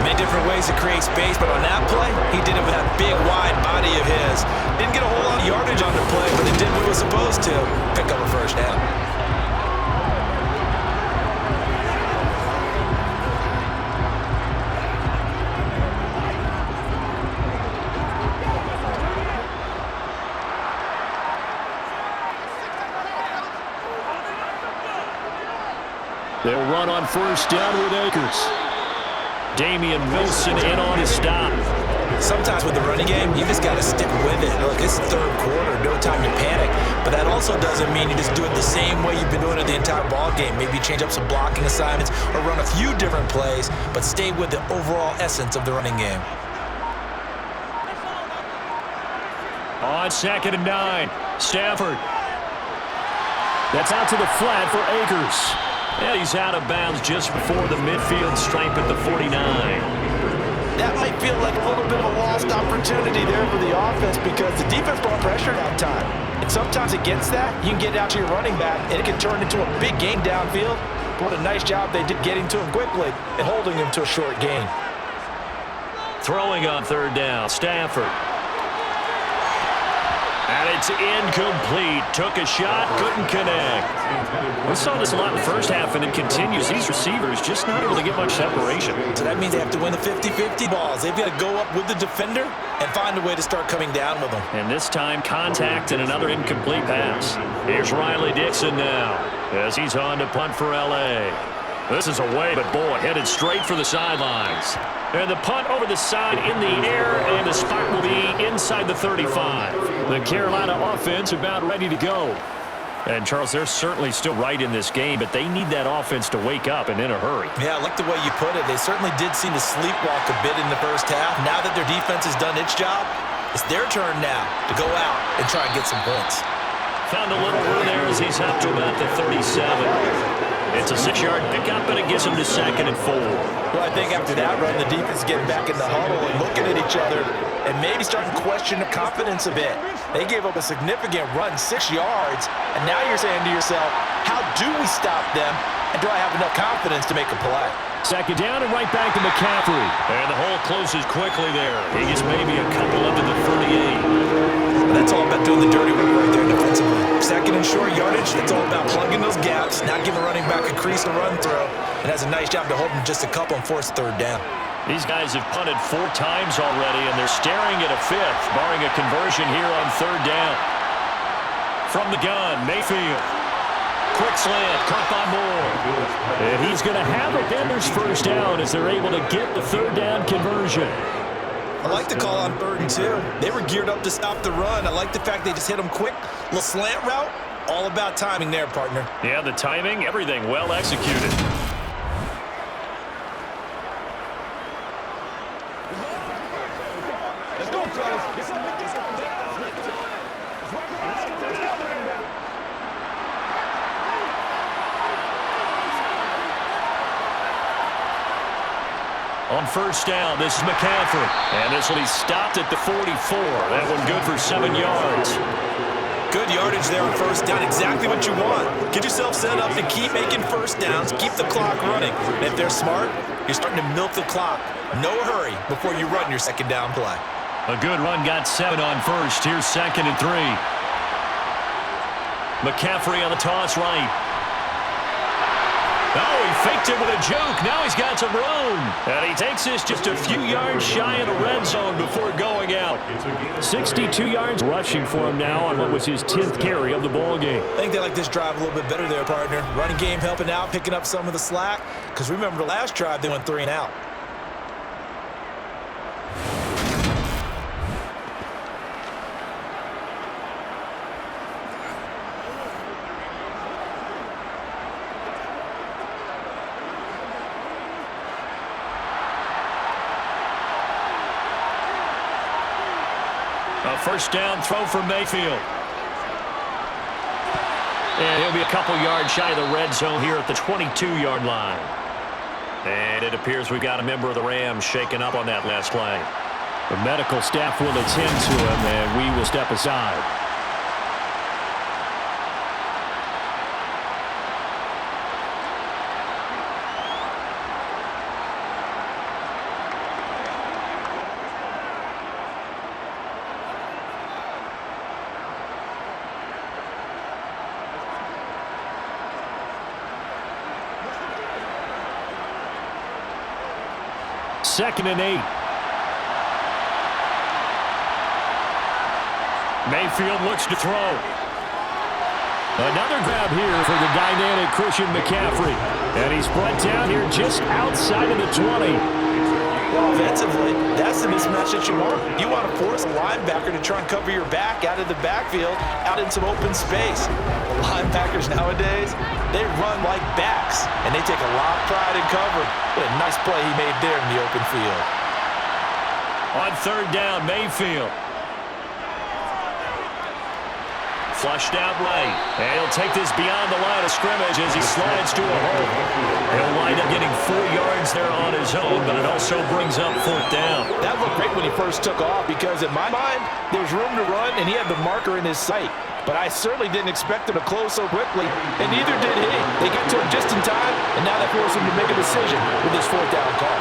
Many different ways to create space, but on that play, he did it with that big, wide body of his. Didn't get a whole lot of yardage on the play, but it did what it was supposed to. Pick up a first down. They'll run on first down with Akers. Damian Wilson in on his stop. Sometimes with the running game, you just got to stick with it. Look, it's third quarter, no time to panic. But that also doesn't mean you just do it the same way you've been doing it the entire ball game. Maybe change up some blocking assignments or run a few different plays, but stay with the overall essence of the running game. On 2nd and 9, Stafford. That's out to the flat for Akers. Yeah, he's out of bounds just before the midfield stripe at the 49. That might feel like a little bit of a lost opportunity there for the offense because the defense brought pressure that time. And sometimes against that, you can get out to your running back, and it can turn into a big gain downfield. What a nice job they did getting to him quickly and holding him to a short gain. Throwing on 3rd down, Stafford. And it's incomplete. Took a shot, couldn't connect. We saw this a lot in the first half, and it continues. These receivers just not able to get much separation. So that means they have to win the 50-50 balls. They've got to go up with the defender and find a way to start coming down with them. And this time, contact and another incomplete pass. Here's Riley Dixon now as he's on to punt for L.A. This is away, but boy, headed straight for the sidelines. And the punt over the side in the air, and the spot will be inside the 35. The Carolina offense about ready to go. And, Charles, they're certainly still right in this game, but they need that offense to wake up and in a hurry. Yeah, I like the way you put it. They certainly did seem to sleepwalk a bit in the first half. Now that their defense has done its job, it's their turn now to go out and try and get some points. Found a little room there as he's up to about the 37. It's a 6-yard pickup, and it gets him to 2nd and 4. Well, I think after that run, the defense getting back in the huddle and looking at each other and maybe starting to question the confidence a bit. They gave up a significant run, 6 yards, and now you're saying to yourself, how do we stop them, and do I have enough confidence to make a play? 2nd down and right back to McCaffrey. And the hole closes quickly there. He gets maybe a couple up to the 38. That's all about doing the dirty work right there defensively. 2nd and short yardage, that's all about plugging those gaps, not giving running back a crease to run through, and has a nice job to hold him just a couple and force 3rd down. These guys have punted 4 times already, and they're staring at a 5th, barring a conversion here on 3rd down. From the gun, Mayfield. Quick slant, caught by Moore. And he's going to have a Panthers 1st down as they're able to get the 3rd down conversion. I like the call on 3rd and 2. They were geared up to stop the run. I like the fact they just hit them quick. Little slant route. All about timing there, partner. Yeah, the timing, everything well executed. Let's go, fellas. On 1st down, this is McCaffrey. And this will be stopped at the 44. That one good for 7 yards. Good yardage there on 1st down. Exactly what you want. Get yourself set up to keep making 1st downs. Keep the clock running. And if they're smart, you're starting to milk the clock. No hurry before you run your 2nd down play. A good run got 7 on 1st. Here's 2nd and 3. McCaffrey on the toss right. Oh, he faked it with a joke. Now he's got some room. And he takes this just a few yards shy of the red zone before going out. 62 yards rushing for him now on what was his 10th carry of the ball game. I think they like this drive a little bit better there, partner. Running game helping out, picking up some of the slack. Because remember the last drive, they went 3 and out. A 1st down throw for Mayfield. And he'll be a couple yards shy of the red zone here at the 22-yard line. And it appears we've got a member of the Rams shaken up on that last play. The medical staff will attend to him, and we will step aside. Second and 8. Mayfield looks to throw. Another grab here for the dynamic Christian McCaffrey. And he's brought down here just outside of the 20. Well, offensively, that's the mismatch that you want. You want to force a linebacker to try and cover your back out of the backfield, out in some open space. Linebackers nowadays, they run like backs, and they take a lot of pride in cover. What a nice play he made there in the open field. On 3rd down, Mayfield. Flushed out right. And he'll take this beyond the line of scrimmage as he slides to a hole. He'll wind up getting 4 yards there on his own, but it also brings up 4th down. That looked great when he first took off because in my mind, there's room to run and he had the marker in his sight. But I certainly didn't expect him to close so quickly, and neither did he. They got to him just in time, and now that forced him to make a decision with this 4th down call.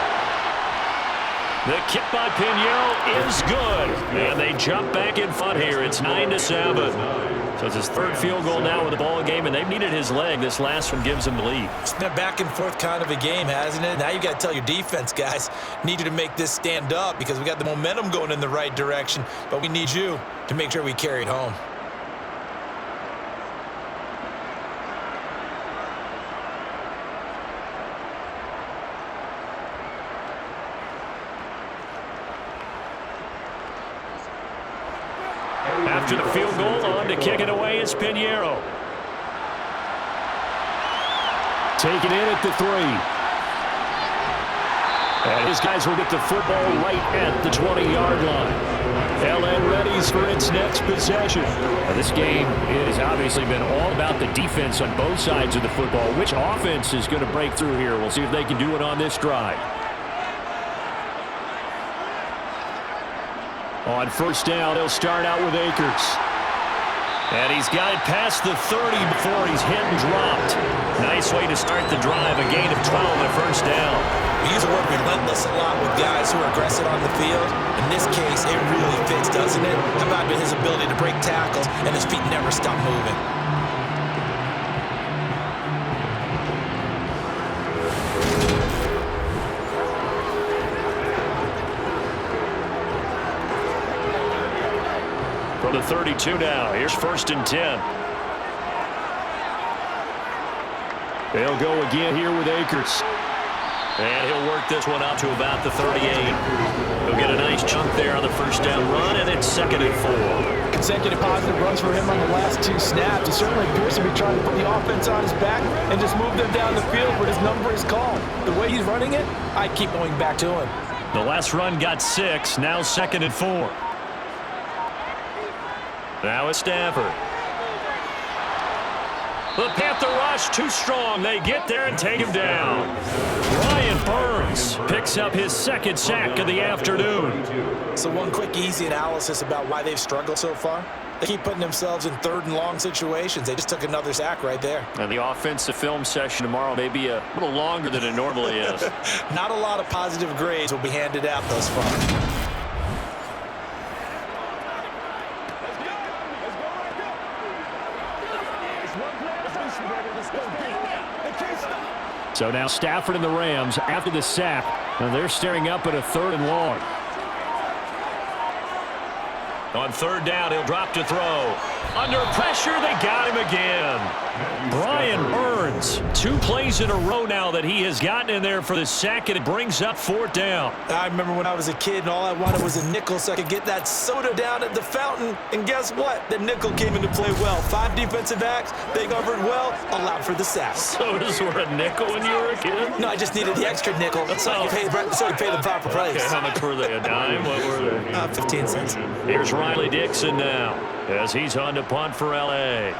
The kick by Pinheiro is good. And they jump back in front here. It's 9-7. So it's his 3rd field goal now with the ball game, and they've needed his leg. This last one gives him the lead. It's been a back and forth kind of a game, hasn't it? Now you got to tell your defense, guys, need you to make this stand up because we got the momentum going in the right direction, but we need you to make sure we carry it home. After the field goal, on to kick it away is Pinheiro. Taken in at the 3. And his guys will get the football right at the 20-yard line. LA readies for its next possession. Now, this game has obviously been all about the defense on both sides of the football. Which offense is going to break through here? We'll see if they can do it on this drive. On first down, he'll start out with Akers. And he's got it past the 30 before he's hit and dropped. Nice way to start the drive. A gain of 12 and a first down. We use the word relentless a lot with guys who are aggressive on the field. In this case, it really fits, doesn't it? How about his ability to break tackles and his feet never stop moving? From the 32 now, here's 1st and 10. They'll go again here with Akers. And he'll work this one out to about the 38. He'll get a nice chunk there on the first down run, and it's 2nd and 4. Consecutive positive runs for him on the last 2 snaps. He certainly appears to be trying to put the offense on his back and just move them down the field where his number is called. The way he's running it, I keep going back to him. The last run got 6, now 2nd and 4. Now it's Stafford. The Panther rush too strong. They get there and take him down. Brian Burns picks up his 2nd sack of the afternoon. So one quick, easy analysis about why they've struggled so far. They keep putting themselves in 3rd and long situations. They just took another sack right there. And the offensive film session tomorrow may be a little longer than it normally is. Not a lot of positive grades will be handed out thus far. So now Stafford and the Rams after the sack, and they're staring up at a 3rd and long. On 3rd down, he'll drop to throw. Under pressure, they got him again. Brian Burns, 2 plays in a row now that he has gotten in there for the sack, and it brings up 4th down. I remember when I was a kid and all I wanted was a nickel so I could get that soda down at the fountain. And guess what? The nickel came into play well. 5 defensive backs, they covered well, allowed for the sack. Sodas were a nickel when you were a kid? No, I just needed the extra nickel so I could pay the proper price. Okay, how much were they, a dime? What were they? 15 cents. Here's Riley Dixon now as he's on to punt for L.A.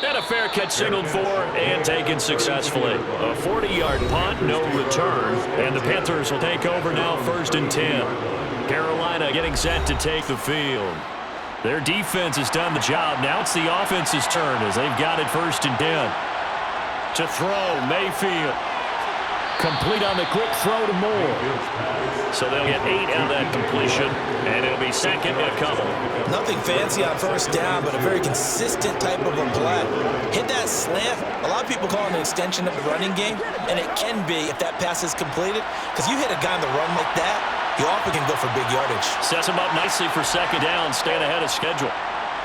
And a fair catch signaled for and taken successfully. A 40-yard punt, no return. And the Panthers will take over now 1st and 10. Carolina getting set to take the field. Their defense has done the job. Now it's the offense's turn as they've got it 1st and 10. To throw, Mayfield. Complete on the quick throw to Moore. So they'll get 8 out of that completion, and it'll be 2nd and a couple. Nothing fancy on 1st down, but a very consistent type of a play. Hit that slant. A lot of people call it an extension of the running game, and it can be if that pass is completed, because you hit a guy on the run like that, you often can go for big yardage. Sets him up nicely for 2nd down, staying ahead of schedule.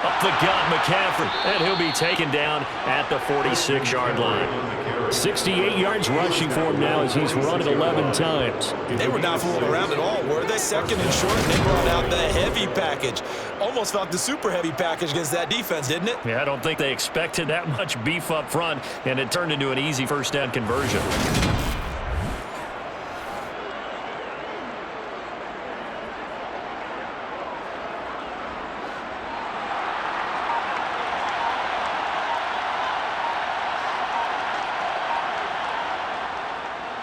Up the gut, McCaffrey, and he'll be taken down at the 46-yard line. 68 yards rushing for him now as he's run it 11 times. They were not fooling around at all, were they? 2nd and short, and they brought out the heavy package. Almost felt the super heavy package against that defense, didn't it? Yeah, I don't think they expected that much beef up front, and it turned into an easy 1st down conversion.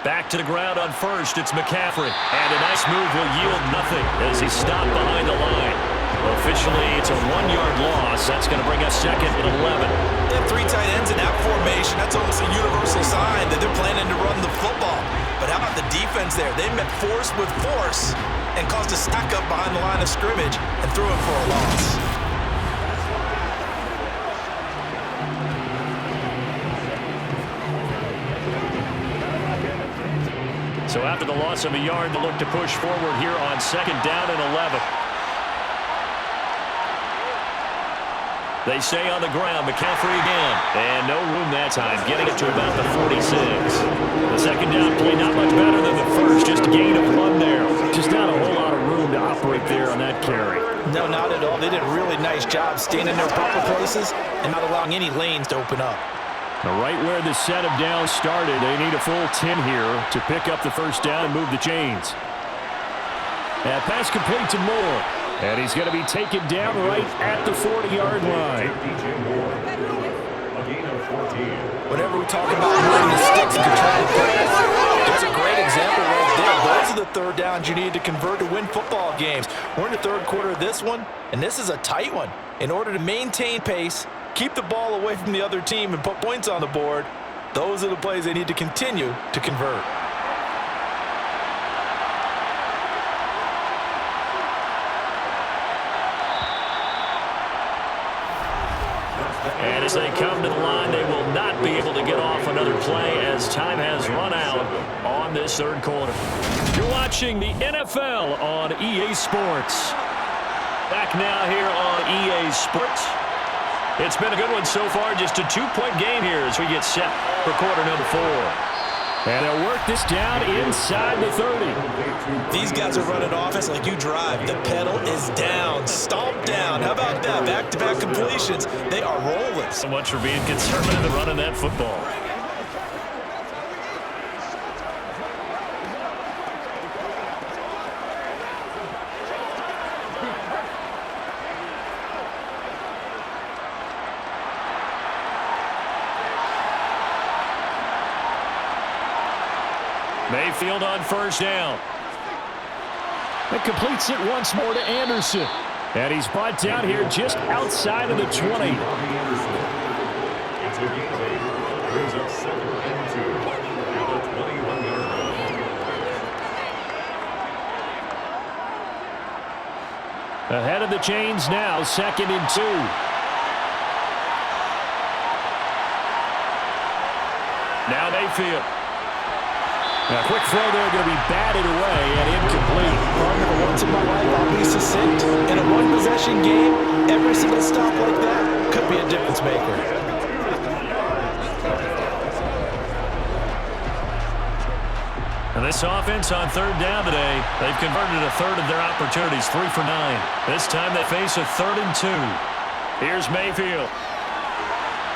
Back to the ground on 1st, it's McCaffrey. And a nice move will yield nothing as he's stopped behind the line. Officially, it's a 1-yard loss. That's going to bring us 2nd and 11. They have 3 tight ends in that formation. That's almost a universal sign that they're planning to run the football. But how about the defense there? They met force with force and caused a stack up behind the line of scrimmage and threw him for a loss. So after the loss of a yard, they look to push forward here on 2nd down and 11. They stay on the ground. McCaffrey again. And no room that time, getting it to about the 46. The 2nd down play not much better than the first. Just a gain of 1 there. Just not a whole lot of room to operate there on that carry. No, not at all. They did a really nice nice job staying in their proper places and not allowing any lanes to open up. Right where the set of downs started, they need a full 10 here to pick up the first down and move the chains. That pass complete to Moore. And he's going to be taken down right at the 40-yard line. Whenever we talk about moving the sticks and controlling plays, that's a great example right there. Those are the third downs you need to convert to win football games. We're in the third quarter of this one, and this is a tight one. In order to maintain pace, keep the ball away from the other team, and put points on the board, those are the plays they need to continue to convert. And as they come to the line, they will not be able to get off another play as time has run out on this third quarter. You're watching the NFL on EA Sports. Back now here on EA Sports. It's been a good one so far, just a 2-point game here as we get set for quarter number 4. And they'll work this down inside the 30. These guys are running offense like you drive. The pedal is down, stomp down. How about that? Back-to-back completions. They are rolling. So much for being conservative and running that football. Mayfield on first down. It completes it once more to Anderson. And he's brought down here just outside of the 20. Ahead of the chains now, 2nd and 2. Now Mayfield. A quick throw there, going to be batted away and incomplete. Once in my life, I'll be succinct. In a one-possession game, every single stop like that could be a difference maker. And this offense on third down today, they've converted a third of their opportunities, 3 for 9. This time they face a 3rd and 2. Here's Mayfield.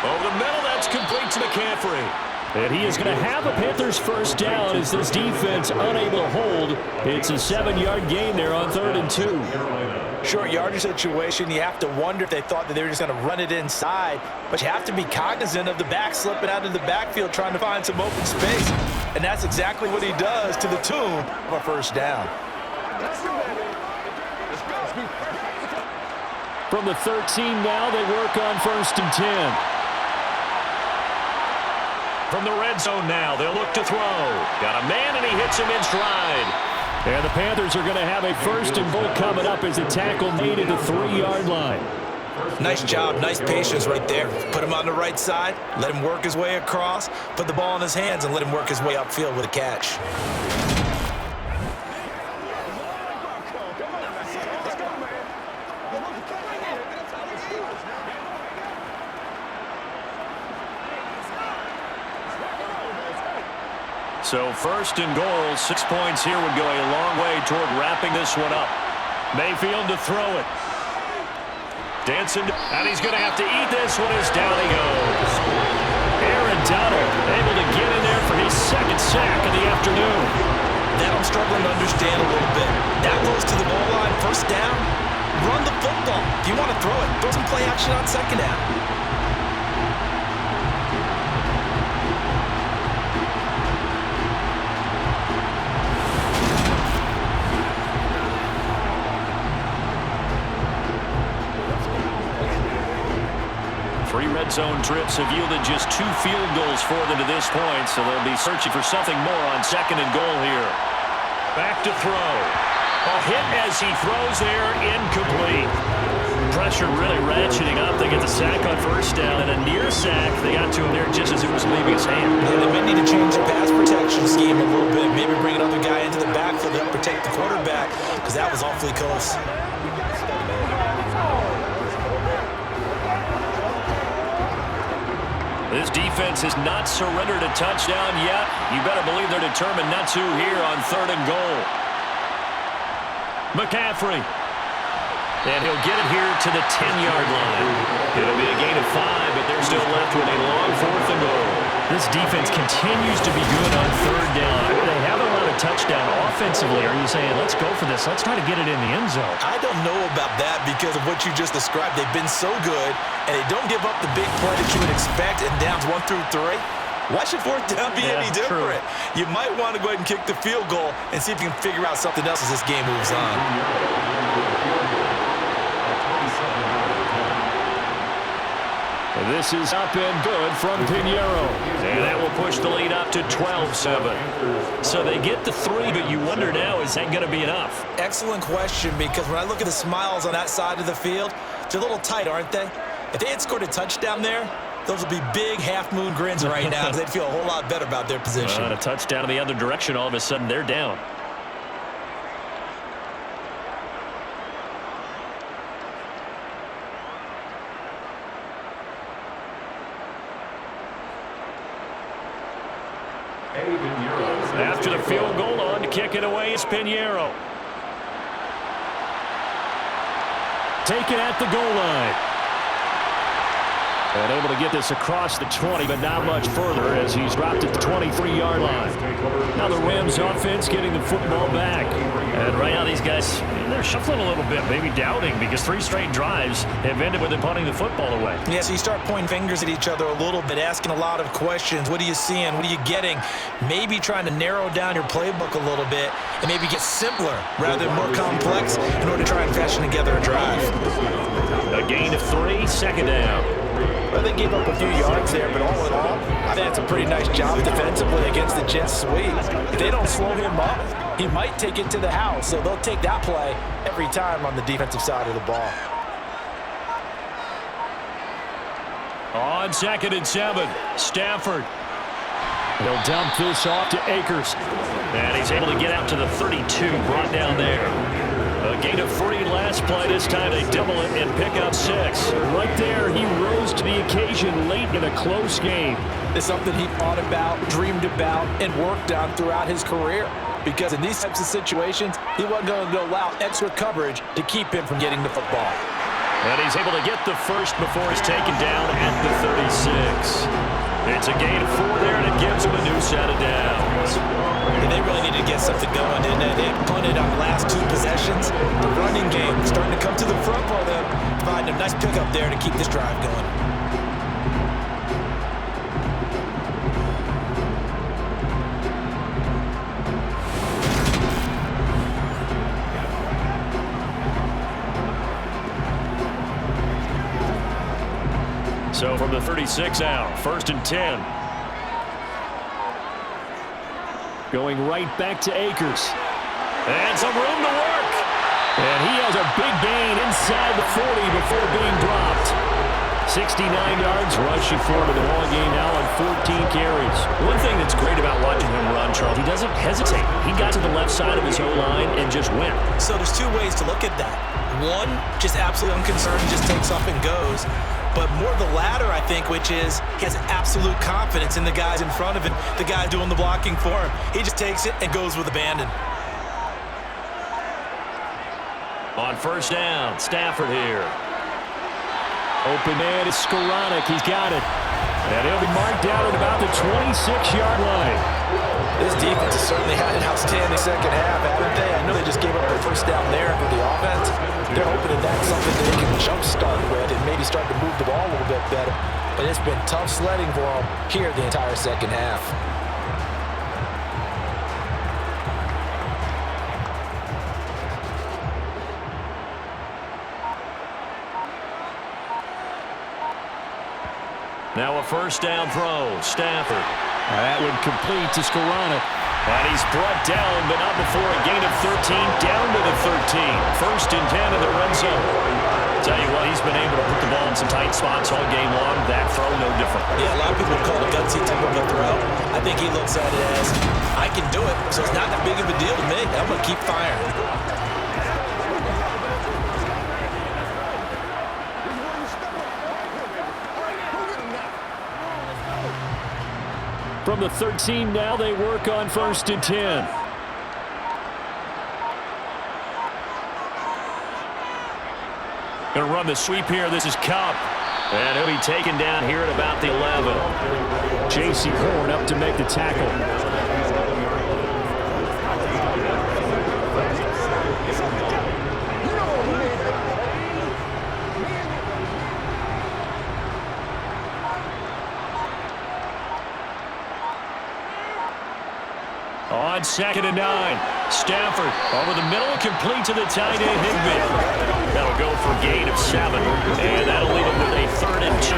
Over the middle, that's complete to McCaffrey. And he is going to have a Panthers first down as this defense unable to hold. It's a 7-yard gain there on 3rd and 2. Short yardage situation, you have to wonder if they thought that they were just going to run it inside. But you have to be cognizant of the back slipping out of the backfield trying to find some open space. And that's exactly what he does to the tune of a first down. From the 13 now, they work on 1st and 10. From the red zone now, they'll look to throw. Got a man, and he hits him in stride. And the Panthers are going to have a 1st and goal coming up as the tackle made at the 3-yard line. Nice job, nice patience right there. Put him on the right side, let him work his way across, put the ball in his hands, and let him work his way upfield with a catch. So 1st and goal, 6 points here would go a long way toward wrapping this one up. Mayfield to throw it. Dancing, and he's going to have to eat this one as down he goes. Aaron Donald able to get in there for his 2nd sack of the afternoon. That I'm struggling to understand a little bit. That goes to the goal line, first down, run the football. If you want to throw it, throw some play action on 2nd down. Three red zone trips have yielded just 2 field goals for them to this point, so they'll be searching for something more on 2nd and goal here. Back to throw. A hit as he throws there, incomplete. Pressure really ratcheting up. They get the sack on 1st down, and a near sack. They got to him there just as it was leaving his hand. Yeah, they may need to change their pass protection scheme a little bit. Maybe bring another guy into the backfield to help protect the quarterback, because that was awfully close. This defense has not surrendered a touchdown yet. You better believe they're determined not to here on 3rd and goal. McCaffrey. And he'll get it here to the 10-yard line. It'll be a gain of 5, but they're still left with a long 4th and goal. This defense continues to be good on 3rd down. They haven't allowed a touchdown offensively. Are you saying, let's go for this? Let's try to get it in the end zone. I don't know about that because of what you just described. They've been so good, and they don't give up the big play that you would expect in downs 1 through 3. Why should 4th down be any different? True. You might want to go ahead and kick the field goal and see if you can figure out something else as this game moves on. This is up and good from Pinheiro. And that will push the lead up to 12-7. So they get the 3, but you wonder now, is that going to be enough? Excellent question, because when I look at the smiles on that side of the field, they're a little tight, aren't they? If they had scored a touchdown there, those would be big half-moon grins right now because they'd feel a whole lot better about their position. A touchdown in the other direction, all of a sudden they're down. After the field goal, on to kick it away is Pinheiro. Taken at the goal line. And able to get this across the 20, but not much further as he's dropped at the 23-yard line. Now the Rams offense getting the football back. And right now these guys, they're shuffling a little bit, maybe doubting, because 3 straight drives have ended with them punting the football away. Yeah, so you start pointing fingers at each other a little bit, asking a lot of questions. What are you seeing? What are you getting? Maybe trying to narrow down your playbook a little bit and maybe get simpler rather than more complex in order to try and fashion together a drive. A gain of 3, 2nd down. Well, they gave up a few yards there, but all in all, I think that's a pretty nice job defensively against the Jets sweep. If they don't slow him up, he might take it to the house, so they'll take that play every time on the defensive side of the ball. On 2nd and 7, Stafford. He'll dump this off to Akers. And he's able to get out to the 32, brought down there. A gain of 3 last play. This time they double it and pick up 6. Right there, he rose to the occasion late in a close game. It's something he thought about, dreamed about, and worked on throughout his career. Because in these types of situations, he wasn't going to allow extra coverage to keep him from getting the football. And he's able to get the first before he's taken down at the 36. It's a gain of 4 there, and it gives him a new set of downs. And they really needed to get something going, didn't they? They punted on the last 2 possessions. The running game starting to come to the front for them, providing a nice pickup there to keep this drive going. So from the 36 out, 1st and 10. Going right back to Akers. And some room to work. And he has a big gain inside the 40 before being dropped. 69 yards rushing for him in the ball game now on 14 carries. One thing that's great about watching him run, Charles, he doesn't hesitate. He got to the left side of his O-line and just went. So there's 2 ways to look at that. One, just absolutely unconcerned, just takes off and goes. But more the latter, I think, which is he has absolute confidence in the guys in front of him, the guys doing the blocking for him. He just takes it and goes with abandon. On 1st down, Stafford here. Open man is Skoranek. He's got it. And he'll be marked down at about the 26-yard line. This defense has certainly had an outstanding second half, haven't they? I know they just gave up their 1st down there for the offense. They're hoping that that's something that they can jumpstart with and maybe start to move the ball a little bit better. But it's been tough sledding for them here the entire second half. Now a 1st down throw, Stafford. That would complete to Skoranek. And he's brought down, but not before a gain of 13, down to the 13. 1st and 10 in the red zone. Tell you what, he's been able to put the ball in some tight spots all game long. That throw, no different. Yeah, a lot of people would call it a gutsy type of a throw. I think he looks at it as, I can do it, so it's not that big of a deal to me. I'm going to keep firing. From the 13 now, they work on 1st and 10. Going to run the sweep here. This is Cup. And he'll be taken down here at about the 11. J.C. Horn up to make the tackle. On 2nd and 9. Stafford over the middle, complete to the tight end, Higbee. That'll go for a gain of 7, and that'll leave him with a 3rd and 2.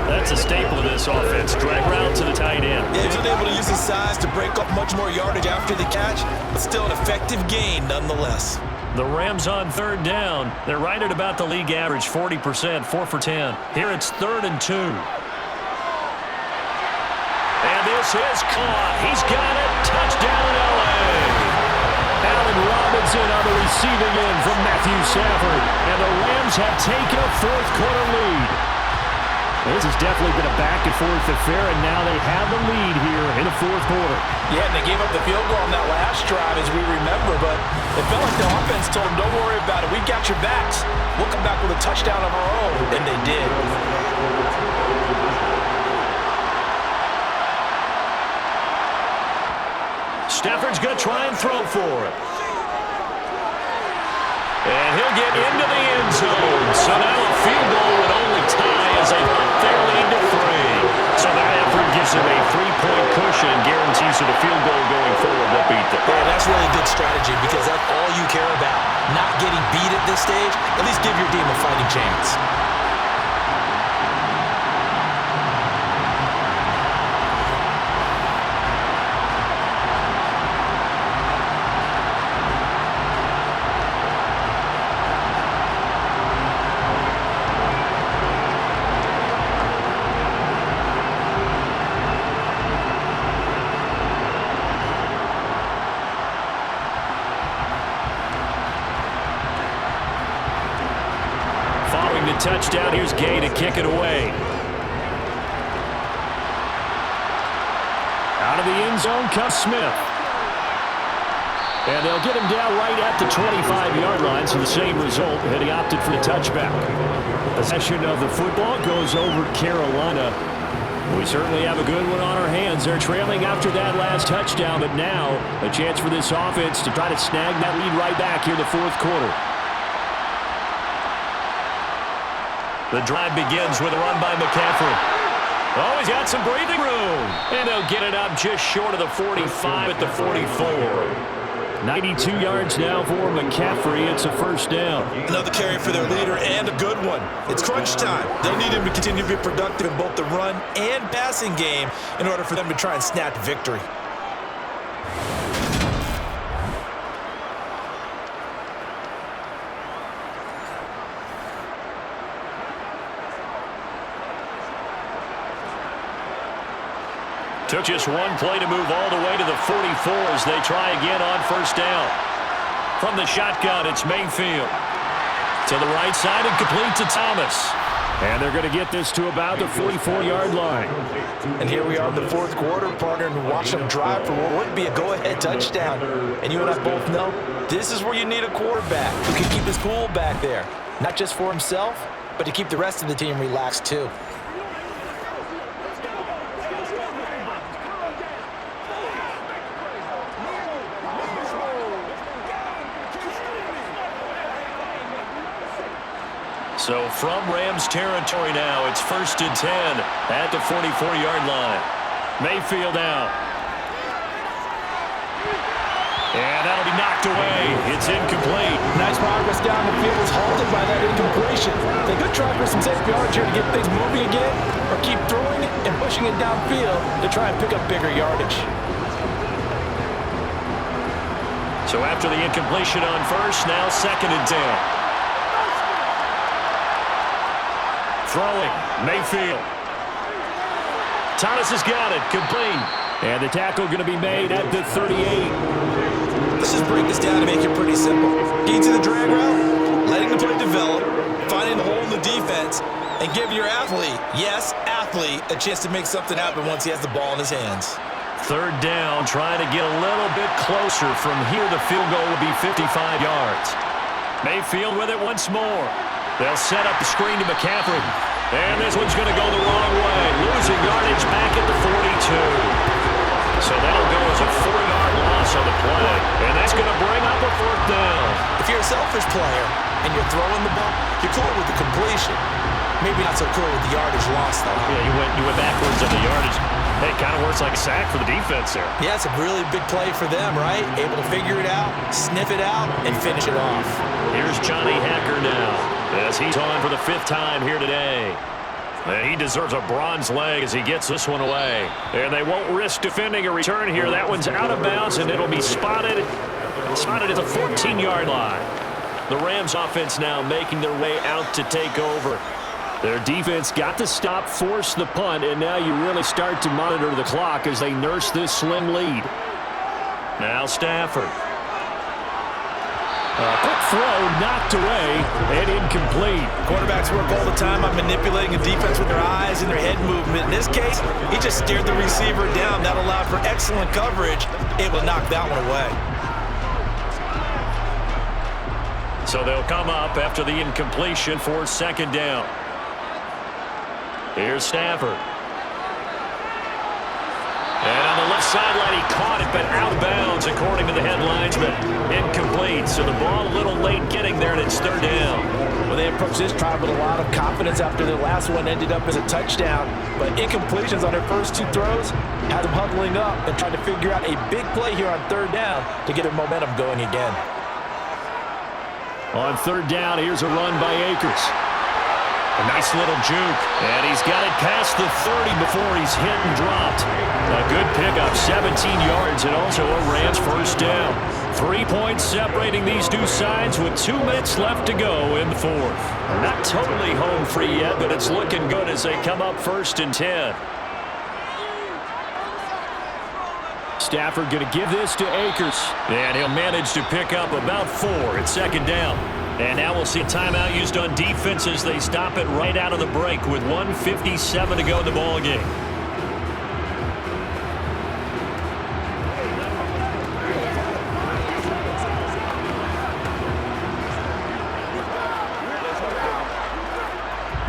That's a staple of this offense. Drag route to the tight end. Yeah, he's been able to use his size to break up much more yardage after the catch, but still an effective gain nonetheless. The Rams on 3rd down. They're right at about the league average, 40%, 4 for 10. Here it's 3rd and 2. And this is caught. He's got it. Touchdown, L.A. Allen Robinson on the receiving end from Matthew Stafford. And the Rams have taken a 4th quarter lead. This has definitely been a back-and-forth affair, and now they have the lead here in the 4th quarter. Yeah, and they gave up the field goal on that last drive, as we remember, but it felt like the offense told them, don't worry about it. We got your backs. We'll come back with a touchdown of our own, and they did. Stafford's going to try and throw for it. And he'll get into the end zone. So now a field goal would only tie as they hunt their lead to 3. So that effort gives him a 3-point cushion and guarantees that a field goal going forward will beat them. Yeah, that's really good strategy because that's all you care about. Not getting beat at this stage. At least give your team a fighting chance. Touchdown. Here's Gay to kick it away. Out of the end zone comes Smith. And they'll get him down right at the 25-yard line, so the same result, and he opted for the touchback. Possession of the football goes over Carolina. We certainly have a good one on our hands. They're trailing after that last touchdown, but now a chance for this offense to try to snag that lead right back here in the 4th quarter. The drive begins with a run by McCaffrey. Oh, he's got some breathing room. And they'll get it up just short of the 45 at the 44. 92 yards now for McCaffrey. It's a 1st down. Another carry for their leader and a good one. It's crunch time. They'll need him to continue to be productive in both the run and passing game in order for them to try and snap victory. Took just one play to move all the way to the 44 as they try again on 1st down. From the shotgun, it's Mayfield. To the right side and complete to Thomas. And they're going to get this to about the 44-yard line. And here we are in the 4th quarter, partner, and watch them drive for what would be a go-ahead touchdown. And you and I both know this is where you need a quarterback who can keep his cool back there. Not just for himself, but to keep the rest of the team relaxed too. So from Rams territory now, it's 1st and 10 at the 44-yard line. Mayfield out. And that'll be knocked away. It's incomplete. Nice progress down the field was halted by that incompletion. They could try for some safe yards here to get things moving again, or keep throwing it and pushing it downfield to try and pick up bigger yardage. So after the incompletion on 1st, now 2nd and 10. Throwing, Mayfield. Thomas has got it, complete. And the tackle going to be made at the 38. Let's just break this down to make it pretty simple. Key to the drag route, letting the play develop, finding the hole in the defense, and giving your athlete, yes, athlete, a chance to make something happen once he has the ball in his hands. 3rd down, trying to get a little bit closer. From here, the field goal will be 55 yards. Mayfield with it once more. They'll set up the screen to McCaffrey. And this one's going to go the wrong way. Losing yardage back at the 42. So that'll go as a 4-yard loss on the play. And that's going to bring up a 4th down. If you're a selfish player and you're throwing the ball, you're cool with the completion. Maybe not so cool with the yardage loss, though. Yeah, you went backwards on the yardage. Hey, it kind of works like a sack for the defense there. Yeah, it's a really big play for them, right? Able to figure it out, sniff it out, and finish it off. Here's Johnny Hacker now as he's on for the 5th time here today. And he deserves a bronze leg as he gets this one away. And they won't risk defending a return here. That one's out of bounds, and it'll be spotted at the 14-yard line. The Rams offense now making their way out to take over. Their defense got the stop, forced the punt, and now you really start to monitor the clock as they nurse this slim lead. Now Stafford. A quick throw, knocked away, and incomplete. Quarterbacks work all the time on manipulating a defense with their eyes and their head movement. In this case, he just stared the receiver down. That allowed for excellent coverage, able to knock that one away. So they'll come up after the incompletion for 2nd down. Here's Stafford. And on the left sideline, he caught it, but out of bounds, according to the headlines, but incomplete. So the ball a little late getting there, and it's 3rd down. Well, they approached this drive with a lot of confidence after their last one ended up as a touchdown. But incompletions on their first 2 throws had them huddling up and trying to figure out a big play here on 3rd down to get their momentum going again. On 3rd down, here's a run by Akers. A nice little juke, and he's got it past the 30 before he's hit and dropped. A good pickup, 17 yards, and also a Rams 1st down. 3 points separating these two sides with 2 minutes left to go in the 4th. Not totally home free yet, but it's looking good as they come up 1st and 10. Stafford going to give this to Akers, and he'll manage to pick up about 4 at 2nd down. And now we'll see a timeout used on defense as they stop it right out of the break with 1:57 to go in the ball game.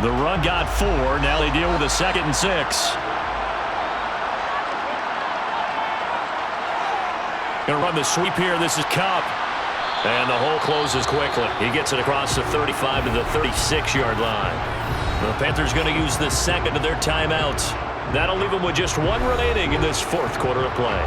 The run got 4. Now they deal with a 2nd and 6. Going to run the sweep here. This is Cobb. And the hole closes quickly. He gets it across the 35 to the 36-yard line. The Panthers going to use the 2nd of their timeouts. That'll leave them with just 1 remaining in this 4th quarter of play.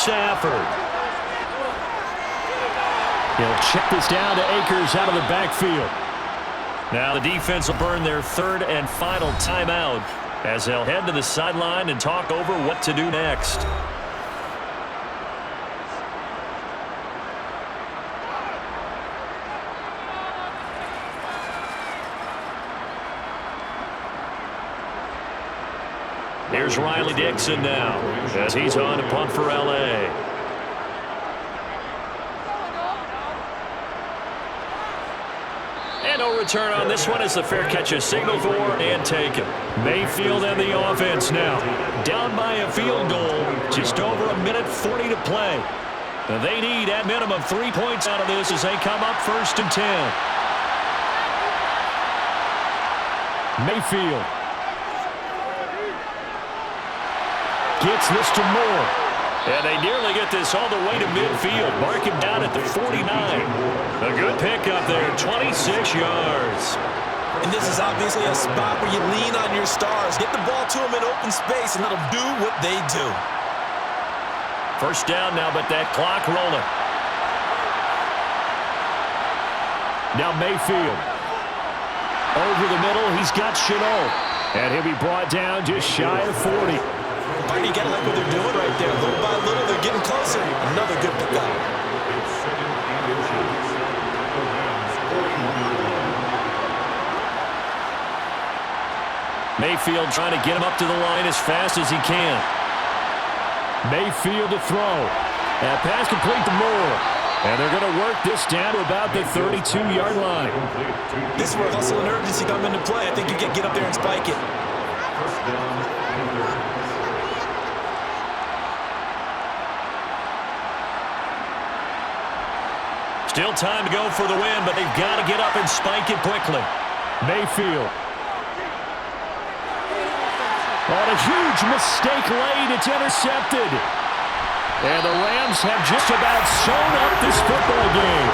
Stafford. He'll check this down to Akers out of the backfield. Now the defense will burn their 3rd and final timeout as they'll head to the sideline and talk over what to do next. Here's Riley Dixon now as he's on to punt for L.A. And no return on this one as the fair catch is signaled for and taken. Mayfield and the offense now. Down by a field goal. Just over 1:40 to play. They need at minimum 3 points out of this as they come up 1st and 10. Mayfield. Gets this to Moore. And they nearly get this all the way to midfield. Mark him down at the 49. A good pickup there, 26 yards. And this is obviously a spot where you lean on your stars. Get the ball to them in open space and let them do what they do. 1st down now, but that clock rolling. Now Mayfield. Over the middle, he's got Chenault. And he'll be brought down just shy of 40. You got to like what they're doing right there. Little by little, they're getting closer. Another good pickup. Mayfield trying to get him up to the line as fast as he can. Mayfield to throw. And pass complete to Moore. And they're going to work this down to about the 32-yard line. This is where hustle and urgency come into play. I think you can get up there and spike it. Still time to go for the win, but they've got to get up and spike it quickly. Mayfield. On a huge mistake late, it's intercepted. And the Rams have just about sewn up this football game.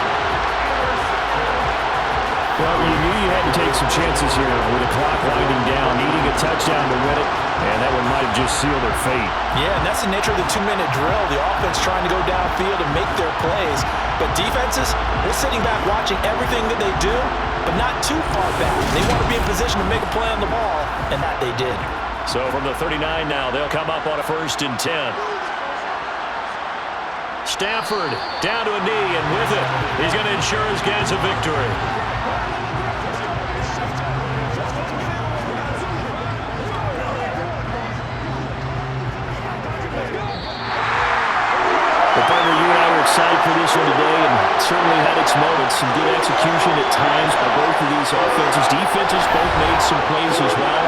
Well, you knew you had to take some chances here with the clock winding down, needing a touchdown to win it, and that one might have just sealed their fate. Yeah, and that's the nature of the 2-minute drill. The offense trying to go downfield and make their plays. But defenses, they're sitting back watching everything that they do, but not too far back. They want to be in position to make a play on the ball, and that they did. So from the 39 now, they'll come up on a 1st and 10. Stafford down to a knee, and with it, he's going to ensure his guys a victory. Excited for this one today, and certainly had its moments. Some good execution at times by both of these offenses. Defenses both made some plays as well.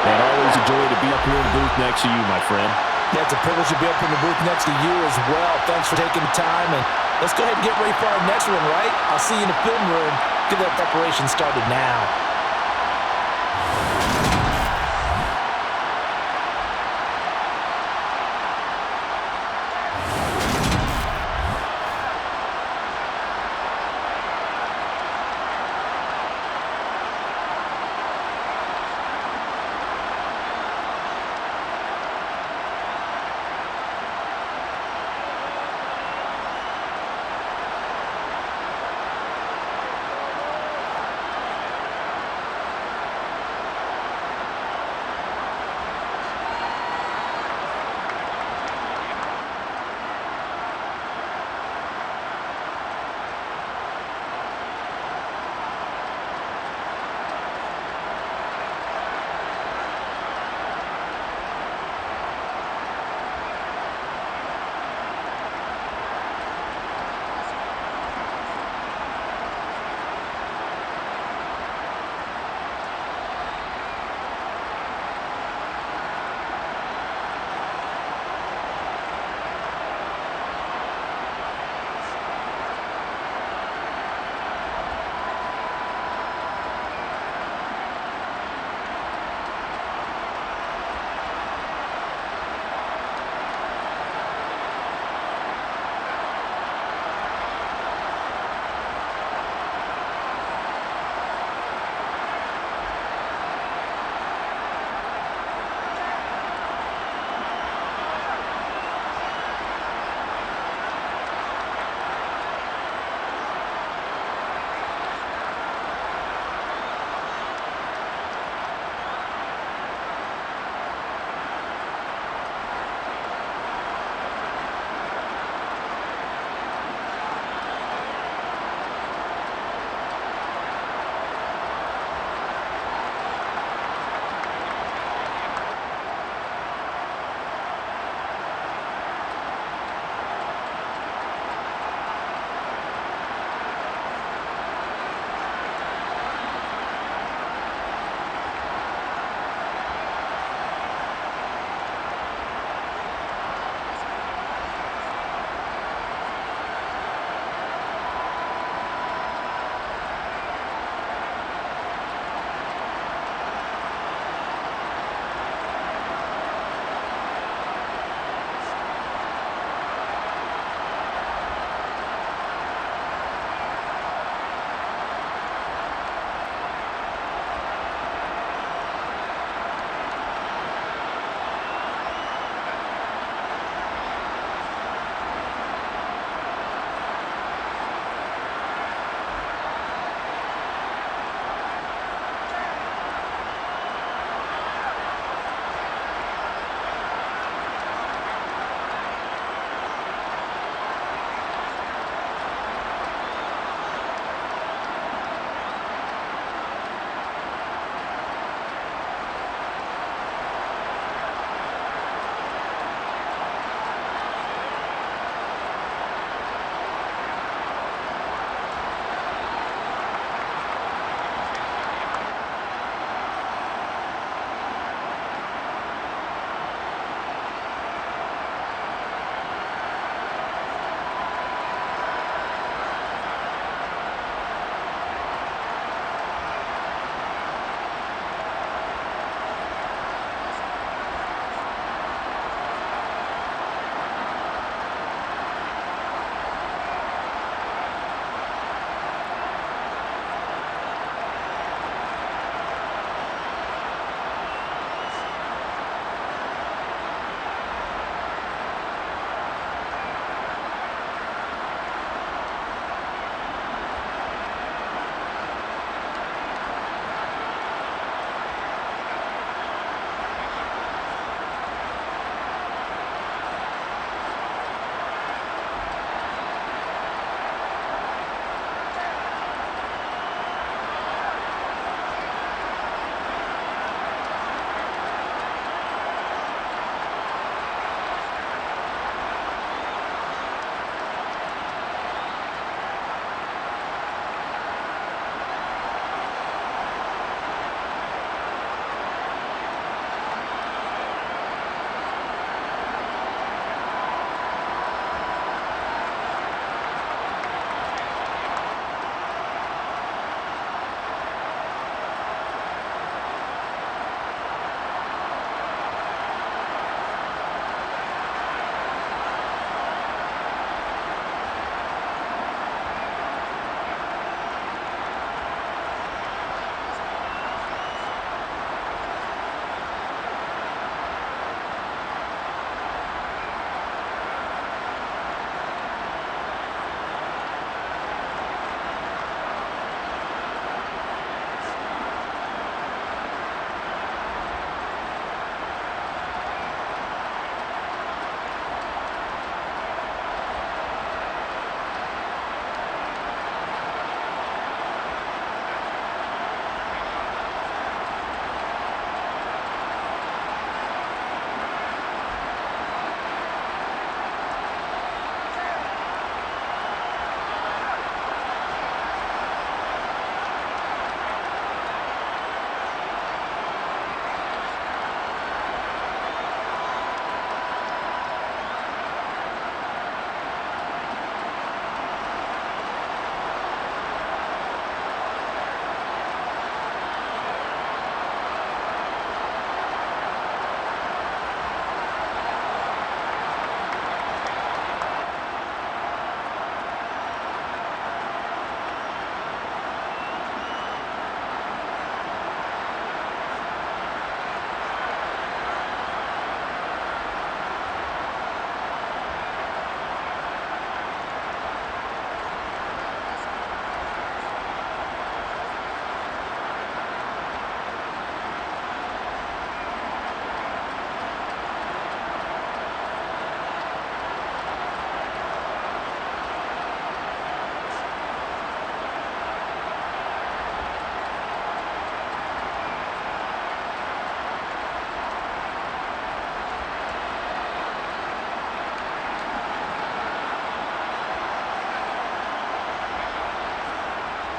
And always a joy to be up here in the booth next to you, my friend. Yeah, it's a privilege to be up in the booth next to you as well. Thanks for taking the time, and let's go ahead and get ready for our next one, right? I'll see you in the film room. Get that preparation started now.